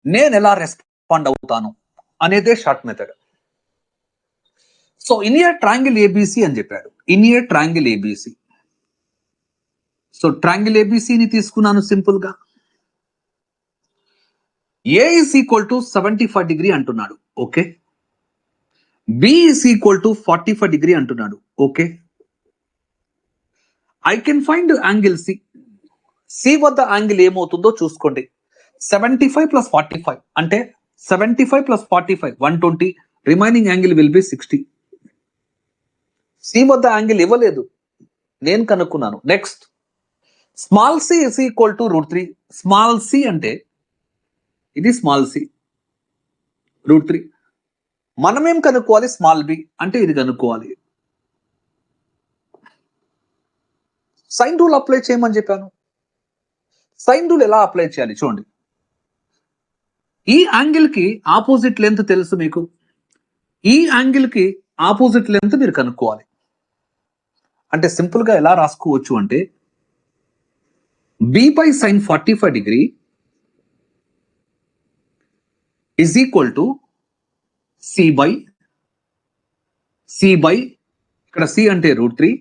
నేను ఎలా respond అవుతాను అనేదే short method. So in a triangle ABC అని చెప్పాడు. In a triangle ABC. So triangle ఏబిసిని తీసుకున్నాను simple గా. A is equal to 75 degree అంటున్నాడు. Okay. B is equal to 45 degree అంటున్నాడు. Okay. I can find angle C. C వద్ద angle ఏమవుతుందో చూసుకోండి. 75 + 45 అంటే 75 + 45 120. Remaining angle will be 60. C వద్ద యాంగిల్ ఇవ్వలేదు, నేను కనుక్కున్నాను. Next small c is equal to √3. Small c అంటే ఇది స్మాల్ సి, √3. మనమేం కనుక్కోవాలి? స్మాల్ బి అంటే ఇది కనుక్కోవాలి. సైన్ రూల్ అప్లై చేయమని చెప్పాను. సైన్ రూల్ ఎలా అప్లై చేయాలి చూడండి. ఈ యాంగిల్ కి ఆపోజిట్ లెంత్ తెలుసు మీకు. ఈ యాంగిల్ కి ఆపోజిట్ లెంత్ మీరు కనుక్కోవాలి. అంటే సింపుల్ గా ఎలా రాసుకోవచ్చు అంటే B by sine 45 degree is equal to C by ఇక్కడ సి అంటే √3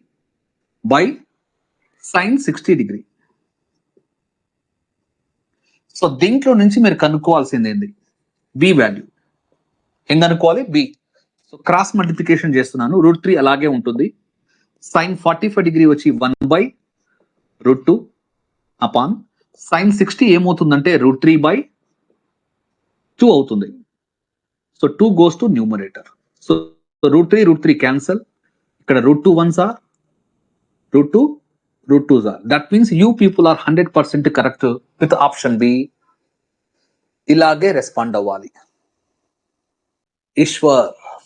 బై సైన్ 60 డిగ్రీ. సో దీంట్లో నుంచి మీరు కనుక్కోవాల్సింది ఏంది? B value. ఏం కనుక్కోవాలి? బి. సో క్రాస్ మల్టిప్లికేషన్ చేస్తున్నాను. √3 అలాగే ఉంటుంది. సైన్ 45 డిగ్రీ వచ్చి 1/√2 అపాన్ సైన్ 60 ఏమవుతుందంటే √3/2 అవుతుంది. So 2 goes to numerator. So √3 cancel. ఇక్కడ √2 1s are, √2 √2s are. That means you people are 100% correct with option B. ఇలాగే రెస్పాండ్ అవ్వాలి. Eshwar,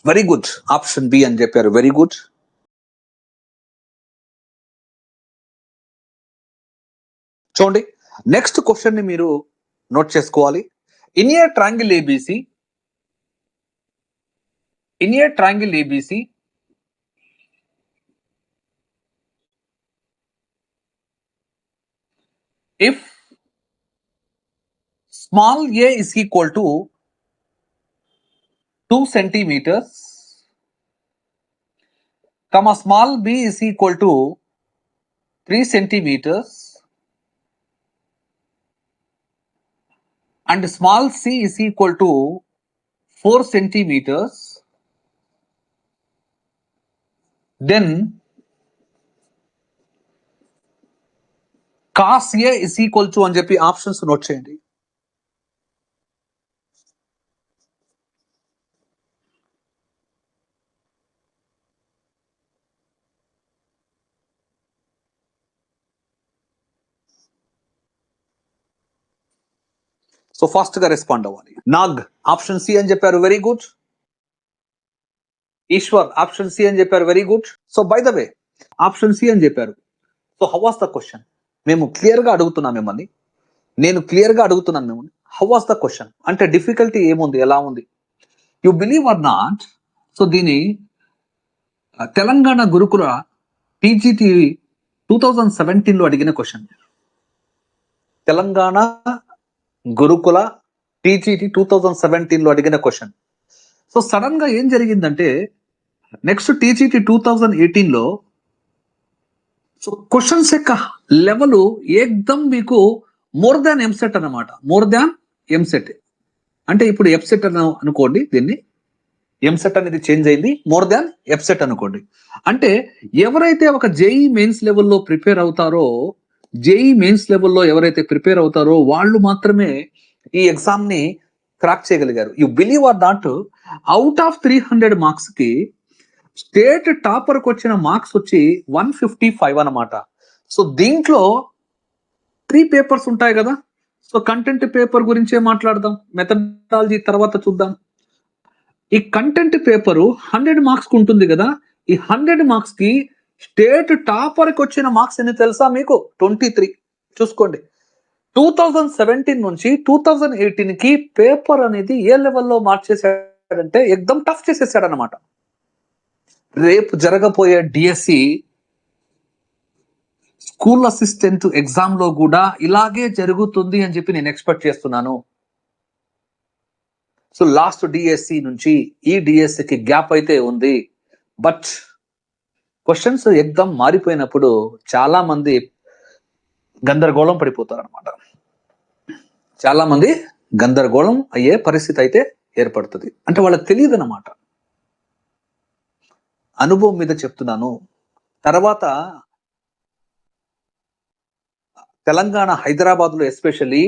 very good. Option B అని చెప్పారు. Very good. చూడండి, నెక్స్ట్ క్వశ్చన్ ని మీరు నోట్ చేసుకోవాలి. In a triangle ABC In a triangle ABC, if small a is equal to 2 centimeters, comma small b is equal to 3 centimeters, and small c is equal to 4 centimeters, then cos a is equal to అని చెప్పి options note చేయండి. So fast గా respond అవ్వాలి. Nag option C అని చెప్పారు, very good. Eshwar option C అని చెప్పారు, very good. So by the way option C అని చెప్పారు. So how was the question? మేము క్లియర్ గా అడుగుతున్నాం మిమ్మల్ని, నేను క్లియర్ గా అడుగుతున్నాను మిమ్మల్ని, హౌ వాస్ ద క్వశ్చన్ అంటే డిఫికల్టీ ఏముంది, ఎలా ఉంది? You believe or not, so దీని తెలంగాణ గురుకుల టీజీటీ 2017 లో అడిగిన క్వశ్చన్. తెలంగాణ గురుకుల టీజీటీ 2017 లో అడిగిన క్వశ్చన్. సో సడన్ గా ఏం జరిగిందంటే నెక్స్ట్ టీజీటీ 2018 లో సో క్వశ్చన్స్ యొక్క లెవెల్ ఏకదం మీకు మోర్ దాన్ ఎంసెట్ అన్నమాట. మోర్ దాన్ ఎంసెట్ అంటే ఇప్పుడు ఎఫ్సెట్ అనుకోండి, దీన్ని ఎంసెట్ అనేది చేంజ్ అయింది, మోర్ దాన్ ఎఫ్సెట్ అనుకోండి. అంటే ఎవరైతే ఒక జేఈ మెయిన్స్ లెవెల్లో ప్రిపేర్ అవుతారో, జేఈ మెయిన్స్ లెవెల్లో ఎవరైతే ప్రిపేర్ అవుతారో వాళ్ళు మాత్రమే ఈ ఎగ్జామ్ ని క్రాక్ చేయగలిగారు. You believe or not, out of 300 marks కి స్టేట్ టాపర్ కి వచ్చిన మార్క్స్ వచ్చి 155 అన్నమాట. సో దీంట్లో 3 పేపర్స్ ఉంటాయి కదా. సో కంటెంట్ పేపర్ గురించే మాట్లాడదాం, మెథడాలజీ తర్వాత చూద్దాం. ఈ కంటెంట్ పేపరు 100 మార్క్స్ కు ఉంటుంది కదా. ఈ 100 మార్క్స్ కి స్టేట్ టాపర్ కి వచ్చిన మార్క్స్ ఎన్ని తెలుసా మీకు? 23. చూసుకోండి, 2017 నుంచి 2018 కి పేపర్ అనేది ఏ లెవెల్లో మార్చేసాడంటే ఎక్దమ్ టఫ్ చేసేసాడు అనమాట. రేపు జరగబోయే డిఎస్సి స్కూల్ అసిస్టెంట్ ఎగ్జామ్ లో కూడా ఇలాగే జరుగుతుంది అని చెప్పి నేను ఎక్స్పెక్ట్ చేస్తున్నాను. సో లాస్ట్ డిఎస్సి నుంచి ఈ డిఎస్సికి గ్యాప్ అయితే ఉంది, బట్ క్వశ్చన్స్ ఎగ్దమ్ మారిపోయినప్పుడు చాలా మంది గందరగోళం పడిపోతారు అనమాట. చాలా మంది గందరగోళం అయ్యే పరిస్థితి అయితే ఏర్పడుతుంది. అంటే వాళ్ళకి తెలియదు అన్నమాట. అనుభవం మీద చెప్తున్నాను. తర్వాత తెలంగాణ హైదరాబాద్ లో ఎస్పెషల్లీ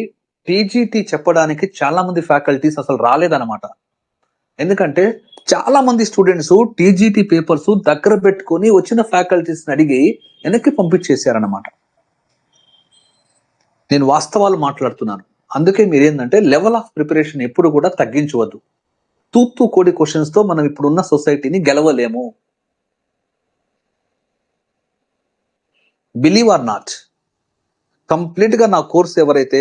టీజీటీ చెప్పడానికి చాలా మంది ఫ్యాకల్టీస్ అసలు రాలేదన్నమాట. ఎందుకంటే చాలా మంది స్టూడెంట్స్ టీజీటీ పేపర్స్ దగ్గర పెట్టుకొని వచ్చిన ఫ్యాకల్టీస్ అడిగి వెనక్కి పంపించేశారన్నమాట. నేను వాస్తవాలు మాట్లాడుతున్నాను. అందుకే మీరేంటంటే లెవెల్ ఆఫ్ ప్రిపరేషన్ ఎప్పుడు కూడా తగ్గించవద్దు. తూత్తు కోడి క్వశ్చన్స్ తో మనం ఇప్పుడున్న సొసైటీని గెలవలేము. బిలీవ్ ఆర్ నాట్, కంప్లీట్ గా నా కోర్స్ ఎవరైతే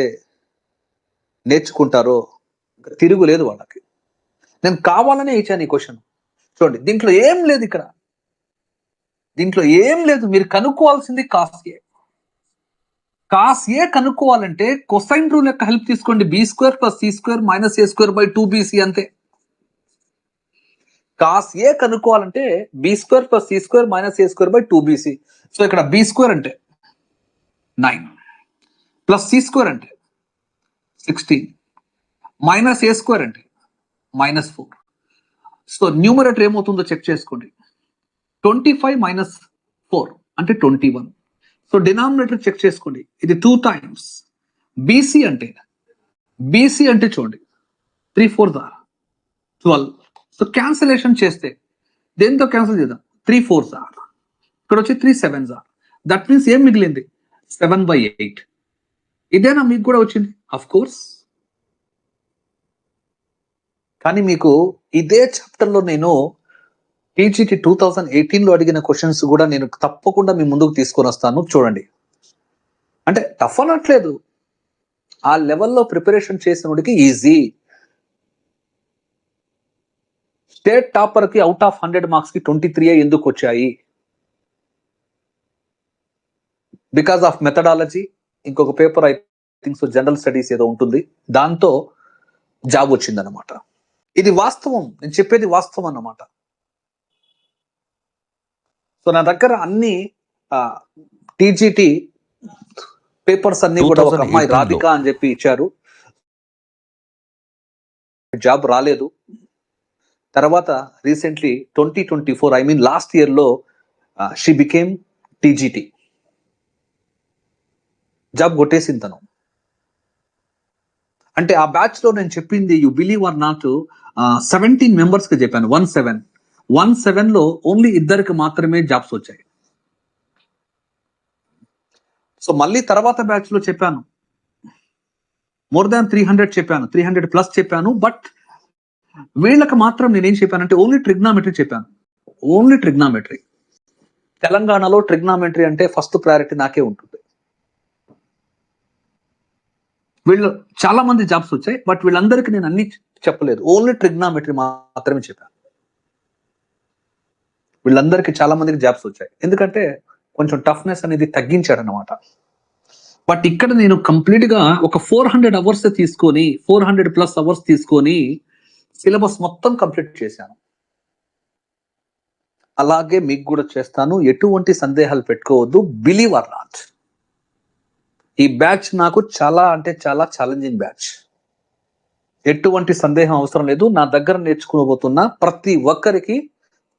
నేర్చుకుంటారో తిరుగులేదు వాళ్ళకి. నేను కావాలనే ఇచ్చాను ఈ క్వశ్చన్. చూడండి, దీంట్లో ఏం లేదు, ఇక్కడ దీంట్లో ఏం లేదు. మీరు కనుక్కోవాల్సింది కాస్ ఏ. కాస్ ఏ కనుక్కోవాలంటే కొసైన్ రూల్ యొక్క హెల్ప్ తీసుకోండి. b² + c² - a² / 2bc అంతే. Cos A కనుక్కోవాలంటే b² + c² - a² / 2bc. So ఇక్కడ b² అంటే 9 ప్లస్ c² అంటే 16 మైనస్ a² అంటే -4. సో న్యూమరేటర్ ఏమవుతుందో చెక్ చేసుకోండి. 25 - 4 అంటే 21. సో డినామినేటర్ చెక్ చేసుకోండి, ఇది 2 times. బీసీ అంటే చూడండి 3 4 12. సో క్యాన్సిలేషన్ చేస్తే దేంతో క్యాన్సిల్ చేద్దాం? 3 4 ఇక్కడ వచ్చి 3 7. దట్ మీన్స్ ఏం మిగిలింది? 7/8. ఇదేనా మీకు కూడా వచ్చింది? Of course. కానీ మీకు ఇదే చాప్టర్ లో నేను టీజీటీ 2018 లో అడిగిన క్వశ్చన్స్ కూడా నేను తప్పకుండా మీ ముందుకు తీసుకొని వస్తాను. చూడండి, అంటే టఫ్ అనట్లేదు, ఆ లెవెల్లో ప్రిపరేషన్ చేసినోడికి ఈజీ. స్టేట్ టాపర్ కి అవుట్ ఆఫ్ 100 మార్క్స్ కి 23 ఎందుకు వచ్చాయి? Because of methodology. ఇంకొక paper I think so general studies ఏదో ఉంటుంది, దాంతో జాబ్ వచ్చిందన్నమాట. ఇది వాస్తవం, నేను చెప్పేది వాస్తవం అన్నమాట. సో నా దగ్గర అన్ని టీజీటీ పేపర్స్ అన్ని కూడా ఒక అమ్మాయి రాధిక అని చెప్పి ఇచ్చారు, జాబ్ రాలేదు. తర్వాత recently 2024 I mean last year లో షీ బికేమ్ టీజీటీ, జాబ్ కొట్టేసింది తను. అంటే ఆ బ్యాచ్ లో నేను చెప్పింది you believe or not 17 members కి చెప్పాను. 17 లో ఓన్లీ 2 మాత్రమే జాబ్స్ వచ్చాయి. సో మళ్ళీ తర్వాత బ్యాచ్ లో చెప్పాను మోర్ దాన్ 300 చెప్పాను, 300 ప్లస్ చెప్పాను. బట్ వీళ్ళకి మాత్రం నేనేం చెప్పానంటే ఓన్లీ ట్రిగ్నామెట్రీ చెప్పాను, ఓన్లీ ట్రిగ్నామెట్రీ. తెలంగాణలో ట్రిగ్నామెట్రీ అంటే ఫస్ట్ ప్రయారిటీ నాకే ఉంటుంది. వీళ్ళు చాలా మంది జాబ్స్ వచ్చాయి, బట్ వీళ్ళందరికీ నేను అన్ని చెప్పలేదు, ఓన్లీ ట్రిగ్నామెట్రీ మాత్రమే చెప్పాను. వీళ్ళందరికీ చాలా మందికి జాబ్స్ వచ్చాయి, ఎందుకంటే కొంచెం టఫ్నెస్ అనేది తగ్గించాడు అనమాట. బట్ ఇక్కడ నేను కంప్లీట్ గా ఒక 400 అవర్స్ తీసుకొని 400 ప్లస్ అవర్స్ తీసుకొని సిలబస్ మొత్తం కంప్లీట్ చేశాను. అలాగే మీకు కూడా చేస్తాను, ఎటువంటి సందేహాలు పెట్టుకోవద్దు. బిలీవ్ ఆర్ నాట్, ఈ బ్యాచ్ నాకు చాలా అంటే చాలా ఛాలెంజింగ్ బ్యాచ్. ఎటువంటి సందేహం అవసరం లేదు, నా దగ్గర నేర్చుకోబోతున్న ప్రతి ఒక్కరికి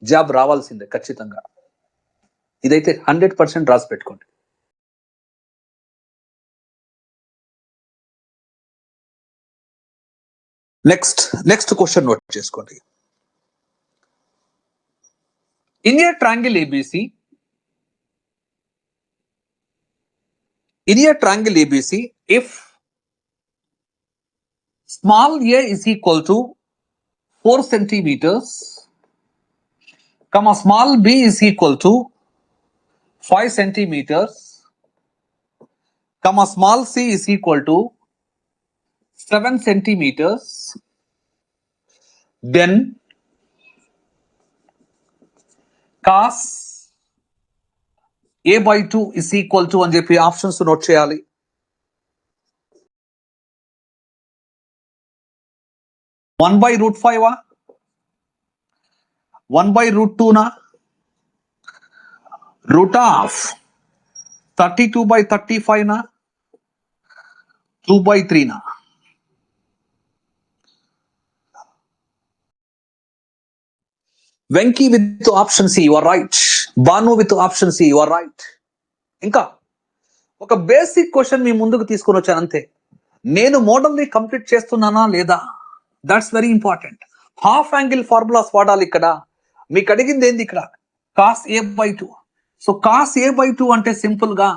జాబ్ రావాల్సిందే ఖచ్చితంగా. ఇదైతే 100% రాసి పెట్టుకోండి. నెక్స్ట్ క్వశ్చన్ నోట్ చేసుకోండి. In a triangle ABC, if small a is equal to 4 centimeters, comma small b is equal to 5 centimeters, comma small c is equal to 7 centimeters, then cos a by 2 is equal to అని చెప్పి options note చేయాలి. (1/√5) 1/√2 root of 32/35 2/3 Venky with option C, you are right. Banu with option C, you are right. ఇంకా ఒక basic question మీ ముందుకు తీసుకొని వచ్చాను అంతే. నేను మోడల్ ని కంప్లీట్ చేస్తున్నానా లేదా, that's very important. Half angle formulas వాడాలి ఇక్కడ. మీకు అడిగింది ఏంది ఇక్కడ, cos a by 2. So cos a by 2 అంటే సింపుల్ గా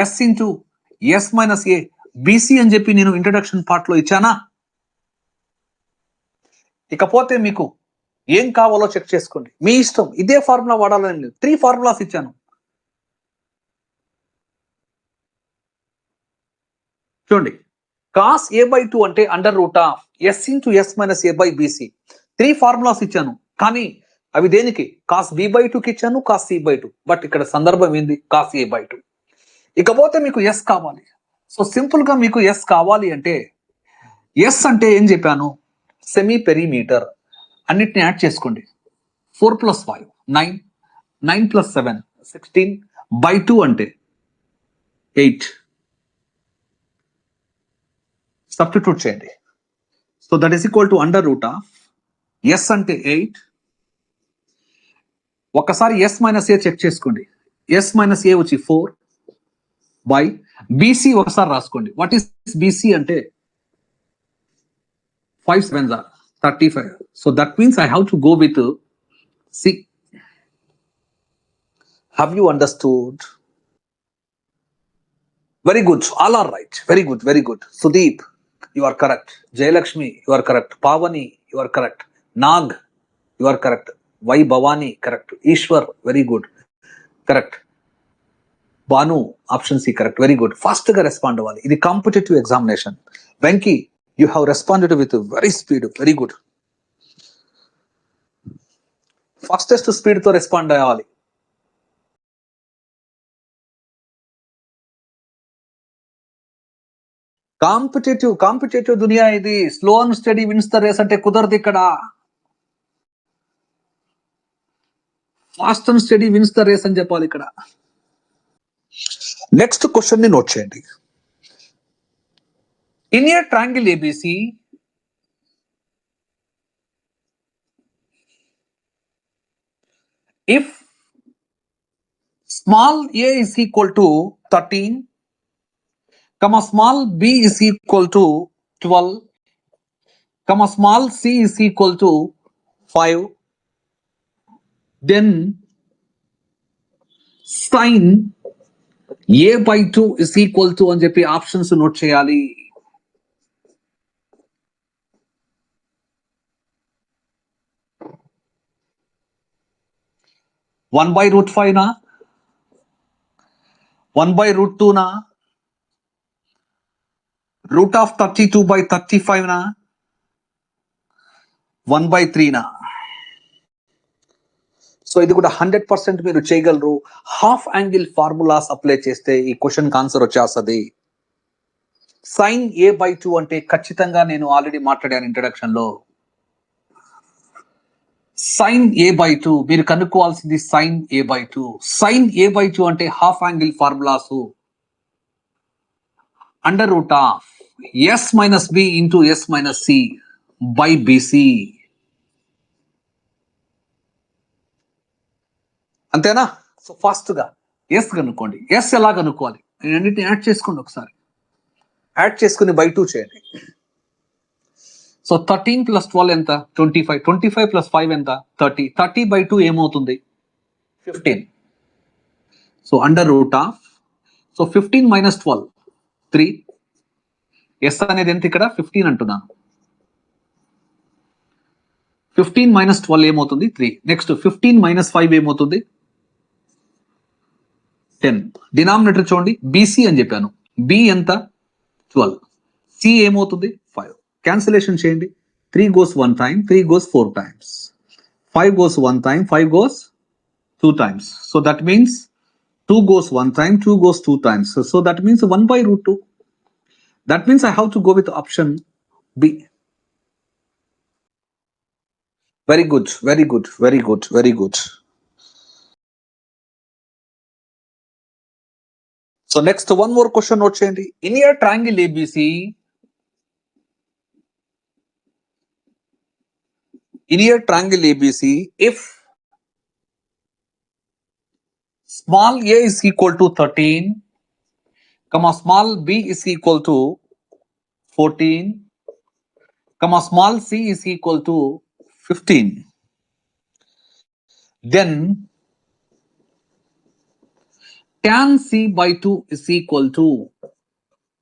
√s into s minus a BC అని చెప్పి నేను ఇంట్రడక్షన్ పార్ట్ లో ఇచ్చానా. ఇకపోతే మీకు ఏం కావాలో చెక్ చేసుకోండి, మీ ఇష్టం. ఇదే ఫార్ములా వాడాలని లేదు, 3 ఫార్ములాస్ ఇచ్చాను. చూడండి, కాస్ a by 2 అంటే √s into s minus a by bc. 3 formulas ఇచ్చాను, కానీ అవి దేనికి, కాస్ b by 2కి ఇచ్చాను, కాస్ c by 2. బట్ ఇక్కడ సందర్భం ఏంది, కాస్ a by 2. ఇకపోతే మీకు s కావాలి. సో సింపుల్ గా మీకు s కావాలి అంటే s అంటే ఏం చెప్పాను, సెమీ పెరిమీటర్. అన్నిటిని యాడ్ చేసుకోండి. 4 + 5 9, 9 + 7 16 by 2 అంటే 8. సబ్స్టిట్యూట్ చేయండి. So that is equal to √s అంటే 8. ఒకసారి s మైనస్ a చెక్ చేసుకోండి. s మైనస్ a వచ్చి 4 బై bc ఒకసారి రాసుకోండి. వాట్ ఈస్ bc అంటే 5 7s are 35. So that means I have to go with C. Have you understood? Very good. All are right. Very good. Very good. Sudeep, you are correct. Jayalakshmi, you are correct. Pavani, you are correct. Nag, you are correct. Vai Bhavani, correct. Ishwar, very good. Correct. Banu, option C, correct. Very good. Fast ga respond avali. Idi competitive examination. Venki, you have responded with very speed. Very good. Fastest speed తో respond అవ్వాలి. Competitive దునియా ఇది. Slow and steady wins the race అంటే కుదరదు ఇక్కడ. Fast and steady wins the race అని చెప్పాలి ఇక్కడ. నెక్స్ట్ క్వశ్చన్ ని నోట్ చేయండి. In a triangle ABC if small a is equal to 13, comma small b is equal to 12, comma small c is equal to 5, then sin a by 2 is equal to అని చెప్పి options note చేయాలి. One by root 5 నా, 1 by root 2 na, root of 32 by 35 na, 1 by 3 na. So ఇది కూడా 100% మీరు చేయగలరు. Half angle formulas apply చేస్తే ఈ క్వశ్చన్ ఆన్సర్ వచ్చేస్తుంది. సైన్ a by 2 అంటే ఖచ్చితంగా నేను ఆల్రెడీ మాట్లాడాను ఇంట్రడక్షన్ లో. సైన్ a by 2 మీరు కనుక్కోవాల్సింది sine a by 2. Sine a by 2 అంటే half angle formulas under root of s minus b into s minus c by bc. అంతేనా? సో ఫాస్ట్ గా ఎస్ కనుక్కోండి. ఎస్ ఎలా కనుక్కోవాలి అన్నింటిని యాడ్ చేసుకోండి. ఒకసారి యాడ్ చేసుకుని బై 2 చేయండి. సో 13 + 12 ఎంత? 25. 25 + 5 ఎంత? 30. 30 by 2 ఏమవుతుంది? 15. So under root of, so 15 - 12 3. S అనేది ఎంత ఇక్కడ? 15 అంటున్నాను. 15 - 12 ఏమవుతుంది? 3. నెక్స్ట్ 15 - 5 ఏమవుతుంది? 10. డినామినేటర్ చూడండి, బీసీ అని చెప్పాను. బి ఎంత? 12. సి ఏమవుతుంది? 5. క్యాన్సిలేషన్ చేయండి. 3 goes 1 time, 3 goes 4 times, 5 goes 1 time, 5 goes 2 times. So that means 2 goes 1 time, 2 goes 2 times. So that means 1 by root 2. That means I have to go with option B. Very good, very good, very good, very good. So next one more question note cheyandi. In a triangle ABC, if small a is equal to 13, comma small b is equal to 14, comma small c is equal to 15, then tan c by 2 is equal to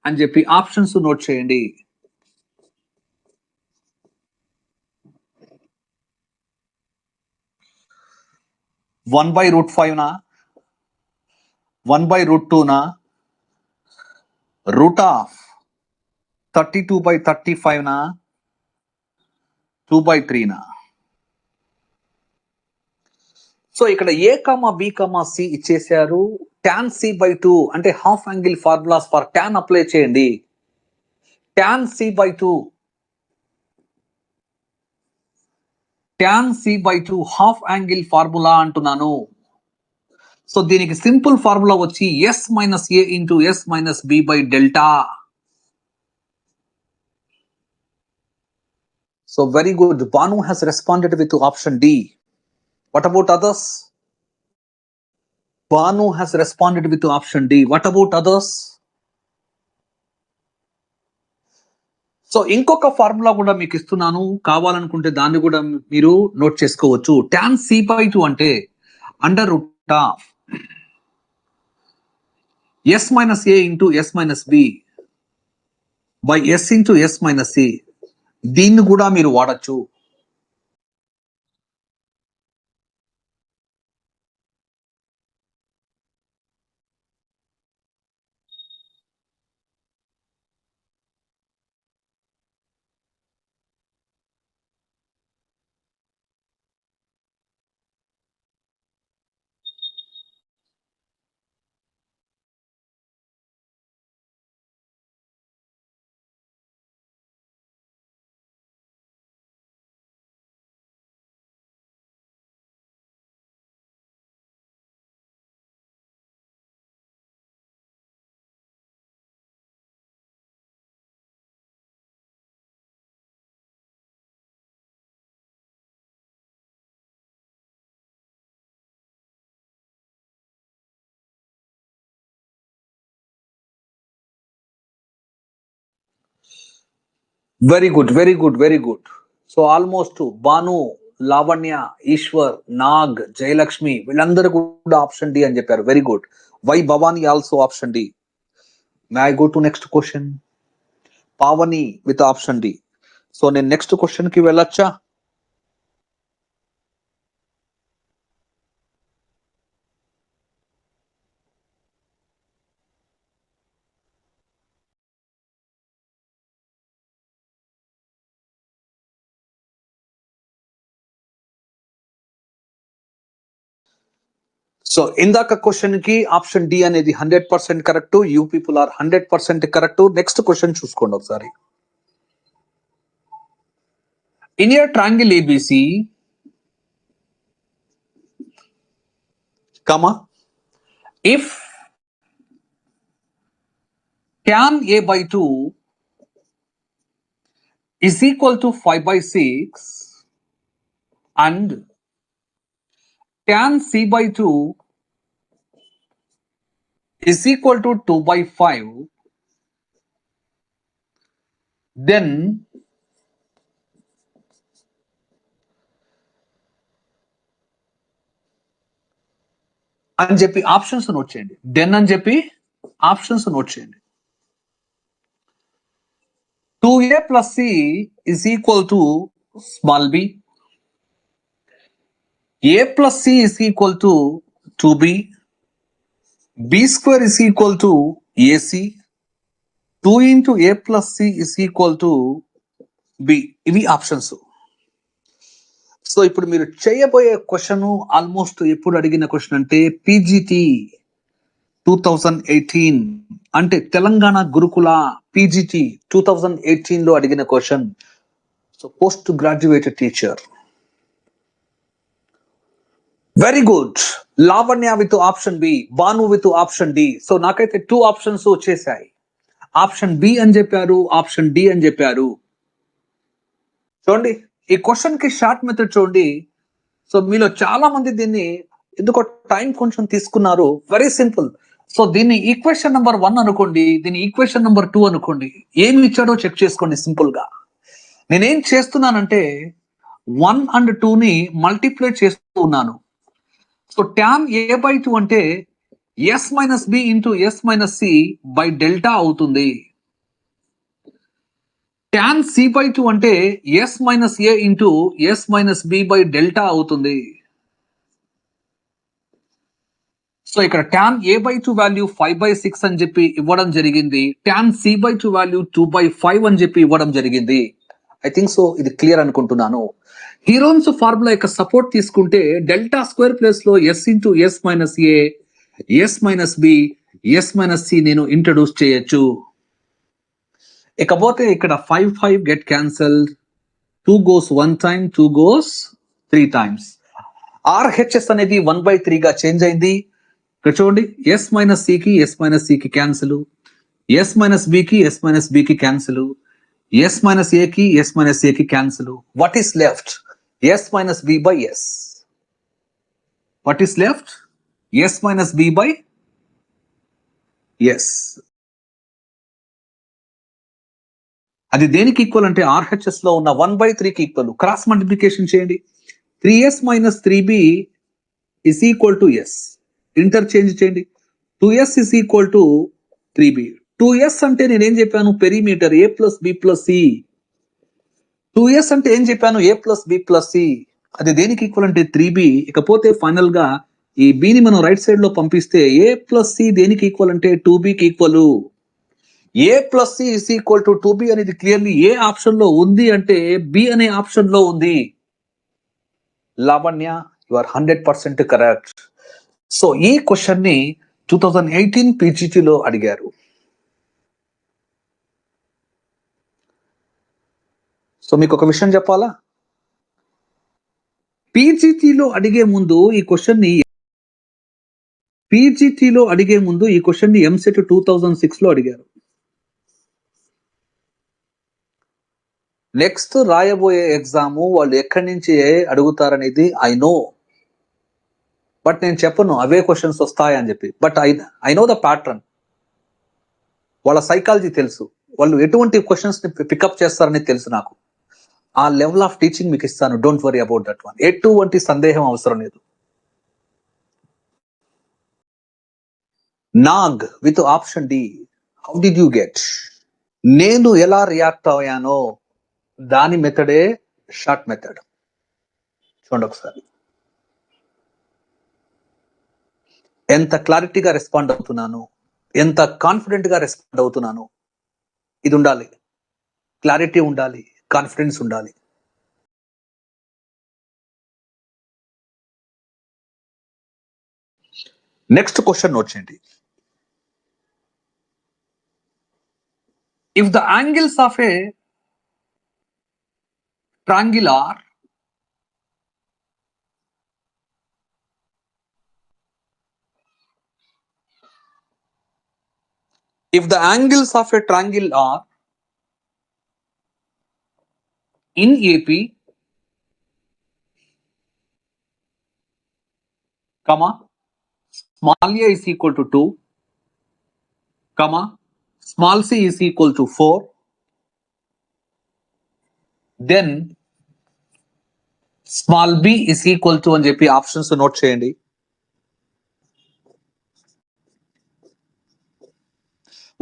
అని చెప్పి options note చేయండి. One by root 5 నా, 1 by root 2 na, root of 32 by 35 na, 2 by 3 na. So ఇక్కడ ఏ comma B comma C ఇచ్చేసారు. tan c by 2 అంటే half angle formulas for tan apply చేయండి. tan c by 2, tan c by 2 half angle formula అంటున్నాను. So దీనికి simple formula వచ్చి s minus a into s minus b by delta. So very good. Banu has responded with option D. What about others? Banu has responded with option D. What about others? So ఇంకొక formula కూడా మీకు ఇస్తున్నాను, కావాలనుకుంటే దాన్ని కూడా మీరు note చేసుకోవచ్చు. tan c by 2 అంటే under root of s minus a into s minus b by s into s minus c. దీన్ని కూడా మీరు వాడచ్చు. Very good, very good, very good. So almost Bhanu, Lavanya, Eshwar, Nag, Jayalakshmi వీళ్ళందరూ కూడా ఆప్షన్ డి అని చెప్పారు. Very good. Y Bhavani also option D. May I go to next question. Pavani with option D. So నేను next question కి వెళ్ళొచ్చా? సో ఇందాక క్వశ్చన్ కి ఆప్షన్ డి అనేది 100% correct. You people are 100% correct. Next question చూసుకోండి ఒకసారి. In your triangle ABC, comma, if tan a by 2 is equal to 5/6 and tan c by 2 is equal to 2/5, then అని చెప్పి options note చేయండి. Then అని చెప్పి options note చేయండి. 2a plus c is equal to small b. a plus c is equal to 2b. b square is equal to ac. 2 into a plus c is equal to b. ఇవి options. So ఇప్పుడు మీరు చేయబోయే question almost ఎప్పుడు అడిగిన question అంటే PGT 2018 అంటే తెలంగాణ గురుకుల PGT 2018 లో అడిగిన క్వశ్చన్. So post graduated teacher. Very good. Lavanya with option B, Bhanu with option D. So నాకైతే 2 ఆప్షన్స్ వచ్చేసాయి. ఆప్షన్ బి అని చెప్పారు, ఆప్షన్ డి అని చెప్పారు. చూడండి ఈ క్వశ్చన్ కి షార్ట్ మెథడ్ చూడండి. సో మీలో చాలా మంది దీన్ని ఎందుకో టైం కొంచెం తీసుకున్నారు. Very simple. సో దీన్ని ఈక్వేషన్ నెంబర్ 1 అనుకోండి, దీన్ని ఈక్వేషన్ నెంబర్ 2 అనుకోండి. ఏమి ఇచ్చాడో చెక్ చేసుకోండి సింపుల్ గా. నేనేం చేస్తున్నానంటే 1 and 2 ని మల్టిప్లై చేస్తూ ఉన్నాను. సో tan a by 2 అంటే s minus B into S minus C by delta అవుతుంది. tan c by 2 అంటే s minus a into S minus B by delta అవుతుంది. సో ఇక్కడ tan a by 2 వాల్యూ 5/6 అని చెప్పి ఇవ్వడం జరిగింది. tan c by 2 వాల్యూ 2/5 అని చెప్పి ఇవ్వడం జరిగింది. ఐ థింక్ సో ఇది క్లియర్ అనుకుంటున్నాను. హీరోన్స్ ఫార్ములా యొక్క సపోర్ట్ తీసుకుంటే డెల్టా స్క్వేర్ ప్లేస్ లో S into S minus A, S minus B, S minus C నేను ఇంట్రడ్యూస్ చేయొచ్చు. ఇకపోతే ఇక్కడ 5 get cancelled. 2 goes 1 time, 2 goes 3 times. RHS అనేది 1/3 గా చేంజ్ అయింది. ఇక్కడ చూడండి ఎస్ మైనస్ సికి ఎస్ మైనస్ సికి క్యాన్సిల్, ఎస్ మైనస్ బికి ఎస్ మైనస్ బికి క్యాన్సిల్, ఎస్ మైనస్ ఏకి ఎస్ మైనస్ ఏకి cancel. What is left? S minus B by S. What is left? S minus B by S. అది దేనికి equal అంటే RHS లో ఉన్న 1/3కి ఈక్వల్. క్రాస్ మల్టిప్లికేషన్ చేయండి. 3s minus 3b is equal to S. Interchange చేయండి. 2s is equal to 3b. 2s అంటే నేనేం చెప్పాను? Perimeter a plus B plus C. 2s అంటే ఏం చెప్పాను? a plus B plus C. అది దేనికి ఈక్వల్ అంటే 3b. ఇకపోతే ఫైనల్ గా ఈ b ని మనం రైట్ సైడ్ లో పంపిస్తే a ప్లస్ సి దేనికి ఈక్వల్ అంటే 2bకి equal. a plus C is equal to 2b అనేది క్లియర్లీ ఏ ఆప్షన్ లో ఉంది అంటే బి అనే ఆప్షన్ లో ఉంది. Lavanya you are 100% correct. So ఈ క్వశ్చన్ ని 2018 పీజీటీలో అడిగారు. సో మీకు ఒక విషయం చెప్పాలా, పీజీటీలో అడిగే ముందు ఈ క్వశ్చన్ ని ఎంసెట్ 2006 లో అడిగారు. నెక్స్ట్ రాయబోయే ఎగ్జామ్ వాళ్ళు ఎక్కడి నుంచి అడుగుతారనేది ఐ నో, బట్ నేను చెప్పను అవే క్వశ్చన్స్ వస్తాయని చెప్పి. But I know the pattern. వాళ్ళ సైకాలజీ తెలుసు. వాళ్ళు ఎటువంటి క్వశ్చన్స్ ని పికప్ చేస్తారని తెలుసు నాకు. ఆ లెవెల్ ఆఫ్ టీచింగ్ మీకు ఇస్తాను. Don't worry about that one. ఎటువంటి సందేహం అవసరం లేదు. Nag with option D. How did you get? నేను ఎలా రియాక్ట్ అయ్యానో దాని మెథడే షార్ట్ మెథడ్. చూడండి ఒకసారి, ఎంత క్లారిటీగా రెస్పాండ్ అవుతున్నాను, ఎంత కాన్ఫిడెంట్ గా రెస్పాండ్ అవుతున్నాను. ఇది ఉండాలి, క్లారిటీ ఉండాలి, కాన్ఫిడెన్స్ ఉండాలి. నెక్స్ట్ క్వశ్చన్ నోట్ చేయండి. If the angles of a triangle are if the angles of a triangle are in AP, comma, small a is equal to 2, comma, small c is equal to 4, then small b is equal to అని చెప్పి options note చేయండి.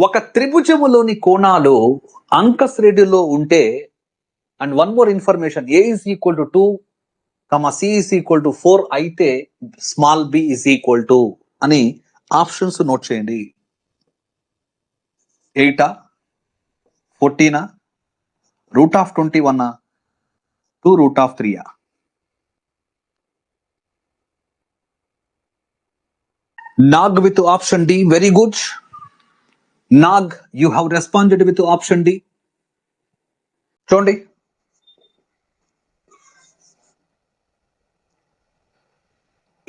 ఒక త్రిభుజములోని కోణాలు అంక శ్రేణిలో ఉంటే, and one more information, a is equal to 2, c is equal to 4 అయితే small b is equal to అని ఆప్షన్స్ నోట్ చేయండి. 8, 14, √21, 2√3. Nag with option D. Very good. Nag, you have responded with option D. చూడండి,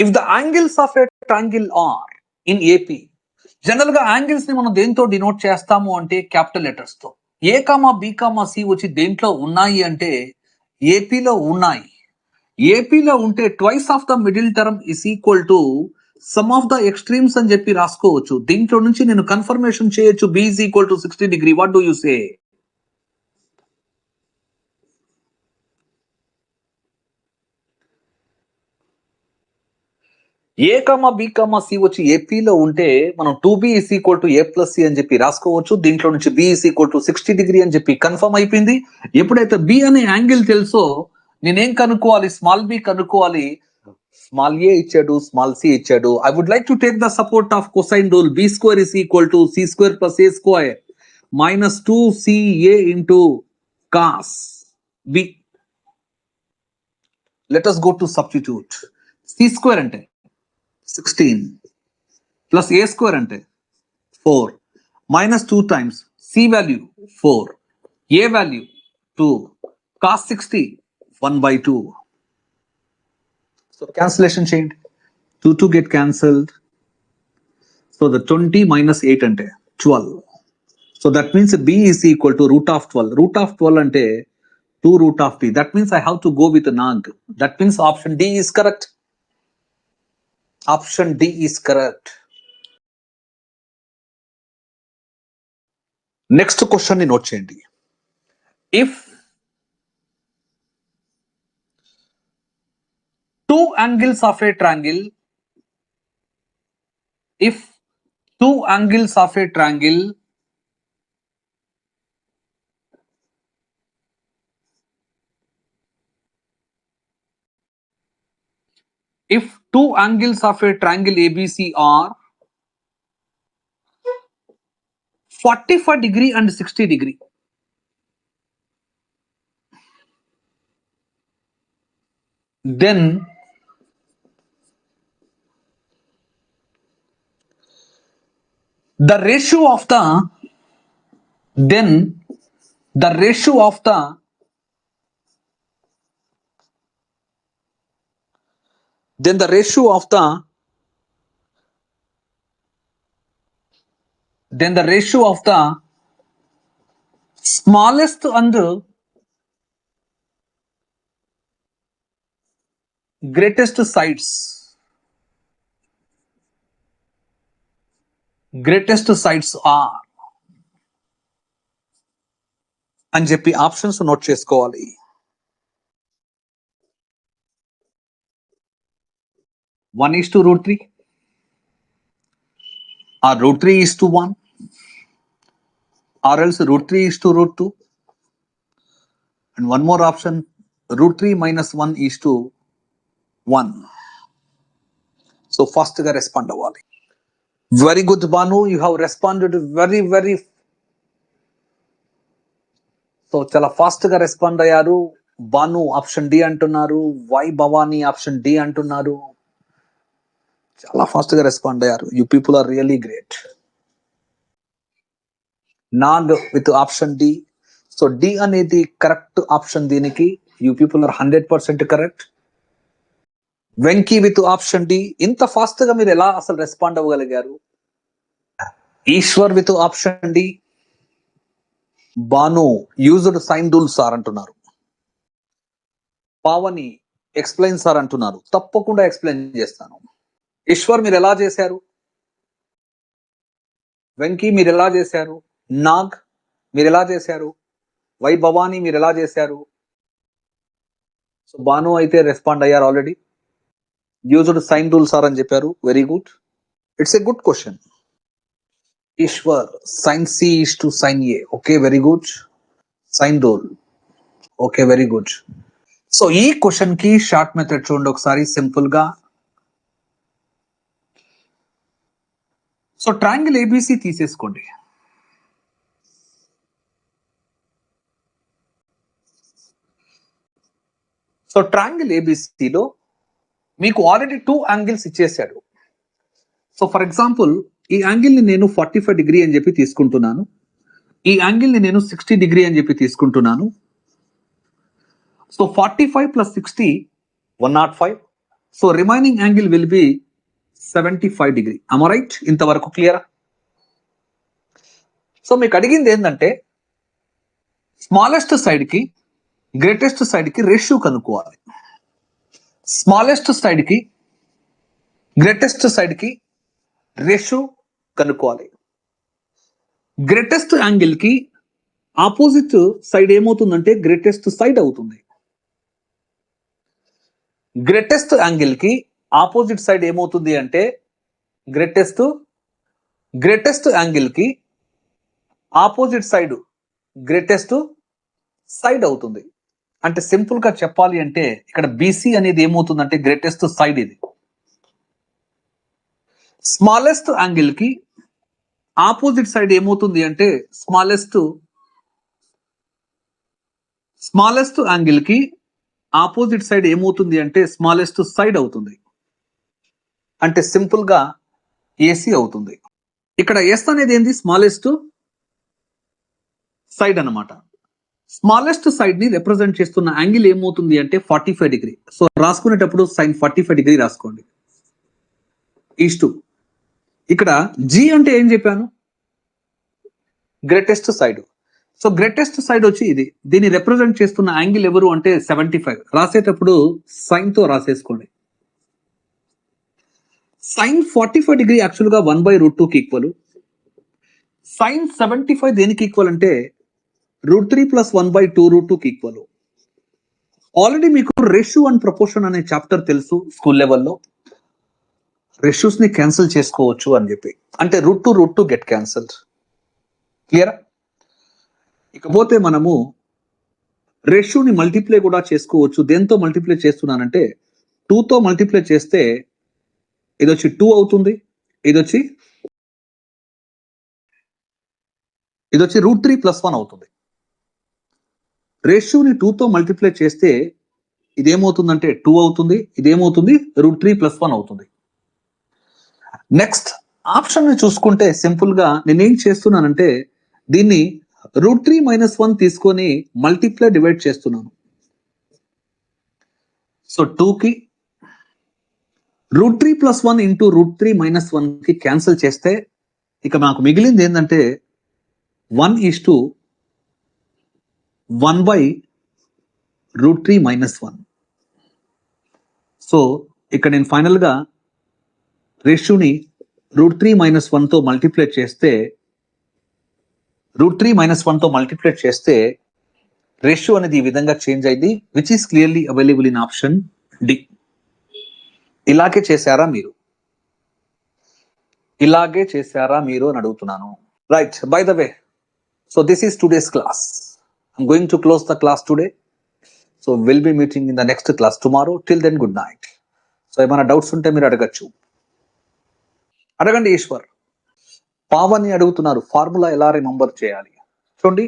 if the angles of a triangle are in AP, general గా angles ని మనం దేంతో denote చేస్తాము అంటే capital letters తో. A comma B comma C వచ్చి దేంట్లో ఉన్నాయి అంటే ఏపీలో ఉన్నాయి. ఏపీలో ఉంటే twice of the middle term is equal to sum of the extremes అని చెప్పి రాసుకోవచ్చు. దీంట్లో నుంచి నేను కన్ఫర్మేషన్ చేయొచ్చు, B is equal to 60 degree. What do you say? A comma B comma C వచ్చి ఏపీలో ఉంటే మనం 2b is equal to a plus c అని చెప్పి రాసుకోవచ్చు. దీంట్లో నుంచి b is equal to 60 degree అని చెప్పి కన్ఫర్మ్ అయిపోయింది. ఎప్పుడైతే b అనే యాంగిల్ తెలుసో నేనేం కనుక్కోవాలి? స్మాల్ b కనుక్కోవాలి. స్మాల్ a ఇచ్చాడు, స్మాల్ c ఇచ్చాడు. I would like to take the support of cosine rule. b square is equal to c square plus a square minus 2ca into cos b. Let us go to substitute. c square అంటే 16 plus a square అంటే 4 minus 2 times c value 4, a value 2, cos 60 1/2. So cancellation చేయండి. 2 get cancelled. So the 20 minus 8 అంటే 12. So that means b is equal to root of 12. Root of 12 అంటే 2 root of t. That means I have to go with Nag. That means option D is correct. Option D is correct. Next question ని note చేయండి. If two angles of a triangle, if two angles of a triangle if two angles of a triangle ABC are 45 degree and 60 degree, then the ratio of the then the ratio of the then the ratio of the then the ratio of the smallest and greatest sides are అని చెప్పి options note చేసుకోవాలి. One is to √3 or √3 is to 1 or else √3 is to √2 and one more option √3 minus 1 is to 1. So fast ga respond avvali. Very good Banu, you have responded very so chala fast ga respond ayyaru. Banu option D antunnaru, Y Bhavani option D antunnaru. Chala fast ga respond ayyaru. You people are really great. Nag with option D. So D అనేది correct option దీనికి. You people are 100% correct. Venky with option D. ఇంత fast గా మీరు ఎలా అసలు respond అవ్వగలిగారు? Eshwar with option D. Banu used sine rule sir అంటున్నారు. Pavani explain sir అంటున్నారు. తప్పకుండా ఎక్స్ప్లెయిన్ చేస్తాను. ఈశ్వర్ మీరు ఎలా చేశారు? వెంకీ మీరు ఎలా చేశారు? నాగ్ మీరు ఎలా చేశారు? వై భవానీ మీరు ఎలా చేశారు? సో బాను అయితే రెస్పాండ్ అయ్యారు already. Used sine rule sir అని చెప్పారు. Very good. It's a good question. Eshwar sine C is to sine A. Okay very good. Sine rule. Okay very good. So ఈ క్వశ్చన్ కి షార్ట్ మెథడ్ చూడండి ఒకసారి simple గా. So triangle ABC తీసేసుకోండి. So triangle ఏబిసిలో మీకు ఆల్రెడీ 2 యాంగిల్స్ ఇచ్చేసాడు. So for example ఈ యాంగిల్ ని నేను 45 డిగ్రీ అని చెప్పి తీసుకుంటున్నాను. ఈ యాంగిల్ ని నేను 60 డిగ్రీ అని చెప్పి తీసుకుంటున్నాను. So 45 plus 60 105. So remaining angle will B 75 degree. am I right? ఇంతవరకు క్లియరా? సో మీకు అడిగింది ఏంటంటే స్మాలెస్ట్ సైడ్ కి గ్రేటెస్ట్ సైడ్ కి రేషియో కనుక్కోవాలి. స్మాలెస్ట్ సైడ్ కి గ్రేటెస్ట్ సైడ్ కి రేషియో కనుక్కోవాలి. గ్రేటెస్ట్ యాంగిల్ కి ఆపోజిట్ సైడ్ ఏమవుతుందంటే గ్రేటెస్ట్ సైడ్ అవుతుంది. గ్రేటెస్ట్ యాంగిల్ కి ఆపోజిట్ సైడ్ ఏమవుతుంది అంటే గ్రేటెస్ట్ యాంగిల్ కి ఆపోజిట్ సైడ్ గ్రేటెస్ట్ సైడ్ అవుతుంది. అంటే సింపుల్ గా చెప్పాలి అంటే ఇక్కడ బీసీ అనేది ఏమవుతుందంటే గ్రేటెస్ట్ సైడ్. ఇది స్మాలెస్ట్ యాంగిల్ కి ఆపోజిట్ సైడ్ ఏమవుతుంది అంటే స్మాలెస్ట్ యాంగిల్ కి ఆపోజిట్ సైడ్ ఏమవుతుంది అంటే స్మాలెస్ట్ సైడ్ అవుతుంది. అంటే సింపుల్ గా ఏసీ అవుతుంది. ఇక్కడ ఎస్ అనేది ఏంది? స్మాలెస్ట్ సైడ్ అన్నమాట. స్మాలెస్ట్ సైడ్ ని రిప్రజెంట్ చేస్తున్న యాంగిల్ ఏమవుతుంది అంటే 45 డిగ్రీ. సో రాసుకునేటప్పుడు సైన్ 45 డిగ్రీ రాసుకోండి. ఈస్టు ఇక్కడ జి అంటే ఏం చెప్పాను? Greatest side. So greatest side వచ్చి ఇది. దీన్ని రిప్రజెంట్ చేస్తున్న యాంగిల్ ఎవరు అంటే 75. రాసేటప్పుడు సైన్ తో రాసేసుకోండి. సైన్ 45 డిగ్రీ యాక్చువల్ గా 1/√2 కి ఈక్వల్. సైన్ 75 దేనికి ఈక్వల్ అంటే √3 ప్లస్ 1/2√2 కి ఈక్వల్. ఆల్రెడీ మీకు రేషియో అండ్ ప్రపోర్షన్ అనే చాప్టర్ తెలుసు స్కూల్ లెవెల్లో. రేషియోస్ ని క్యాన్సిల్ చేసుకోవచ్చు అని చెప్పి. అంటే √2 గెట్ క్యాన్సిల్డ్. క్లియరా? ఇకపోతే మనము రేషియోని మల్టిప్లై కూడా చేసుకోవచ్చు. దేంతో మల్టిప్లై చేస్తున్నానంటే 2తో మల్టిప్లై చేస్తే ఇది వచ్చి 2 అవుతుంది. ఇది వచ్చి √3 ప్లస్ 1 అవుతుంది. రేషియోని 2తో మల్టిప్లై చేస్తే ఇదేమవుతుందంటే 2 అవుతుంది. ఇదేమవుతుంది? √3 ప్లస్ 1 అవుతుంది. నెక్స్ట్ ఆప్షన్ ని చూసుకుంటే సింపుల్ గా నేనేం చేస్తున్నానంటే దీన్ని √3 మైనస్ 1 తీసుకొని మల్టిప్లై డివైడ్ చేస్తున్నాను. సో 2 కి √3 ప్లస్ 1 ఇంటూ √3 మైనస్ 1 కి క్యాన్సిల్ చేస్తే ఇక నాకు మిగిలింది ఏంటంటే 1:1/√3 మైనస్ 1. సో ఇక్కడ నేను ఫైనల్ గా రేషియోని √3 మైనస్ 1 తో మల్టిప్లై చేస్తే రేషియో అనేది ఈ విధంగా చేంజ్ అయింది, which is clearly available in option D. ఇలాగే చేశారా మీరు? ఇలాగే చేశారా మీరు అని అడుగుతున్నాను. Right, by the way, so this is today's class. I'm going to close the class today. So will be meeting in the next class tomorrow. Till then good night. So ఏమైనా doubts ఉంటే మీరు అడగచ్చు, అడగండి. ఈశ్వర్ పావని అడుగుతున్నారు, formula ఎలా remember చేయాలి? చూడండి,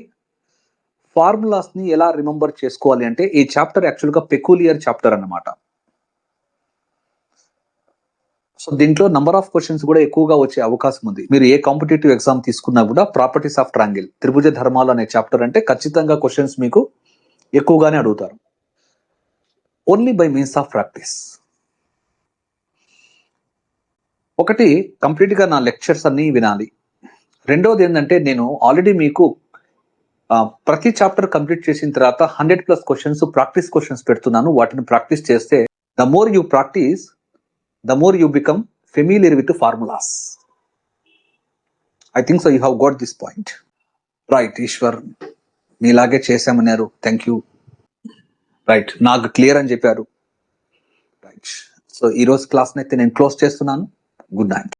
formulas ని ఎలా రిమెంబర్ చేసుకోవాలి అంటే, ఈ చాప్టర్ యాక్చువల్ గా పెక్యులియర్ చాప్టర్ అన్నమాట. సో దీంట్లో నంబర్ ఆఫ్ క్వశ్చన్స్ కూడా ఎక్కువగా వచ్చే అవకాశం ఉంది. మీరు ఏ కాంపిటేటివ్ ఎగ్జామ్ తీసుకున్నా కూడా ప్రాపర్టీస్ ఆఫ్ ట్రాంగిల్, త్రిభుజ ధర్మాలు అనే చాప్టర్ అంటే ఖచ్చితంగా క్వశ్చన్స్ మీకు ఎక్కువగానే అడుగుతారు. Only by means of practice. ఒకటి, కంప్లీట్ గా నా లెక్చర్స్ అన్ని వినాలి. రెండవది ఏంటంటే, నేను ఆల్రెడీ మీకు ప్రతి చాప్టర్ కంప్లీట్ చేసిన తర్వాత 100+ క్వశ్చన్స్ ప్రాక్టీస్ క్వశ్చన్స్ పెడుతున్నాను. వాటిని ప్రాక్టీస్ చేస్తే the more you practice, the more you become familiar with the formulas. I think so you have got this point. Right, Ishwar, మీలాగే చేశామన్నారు, థ్యాంక్ యూ. రైట్, నాకు clear అని చెప్పారు. రైట్, సో ఈరోజు క్లాస్ని అయితే నేను క్లోజ్ చేస్తున్నాను. Good night.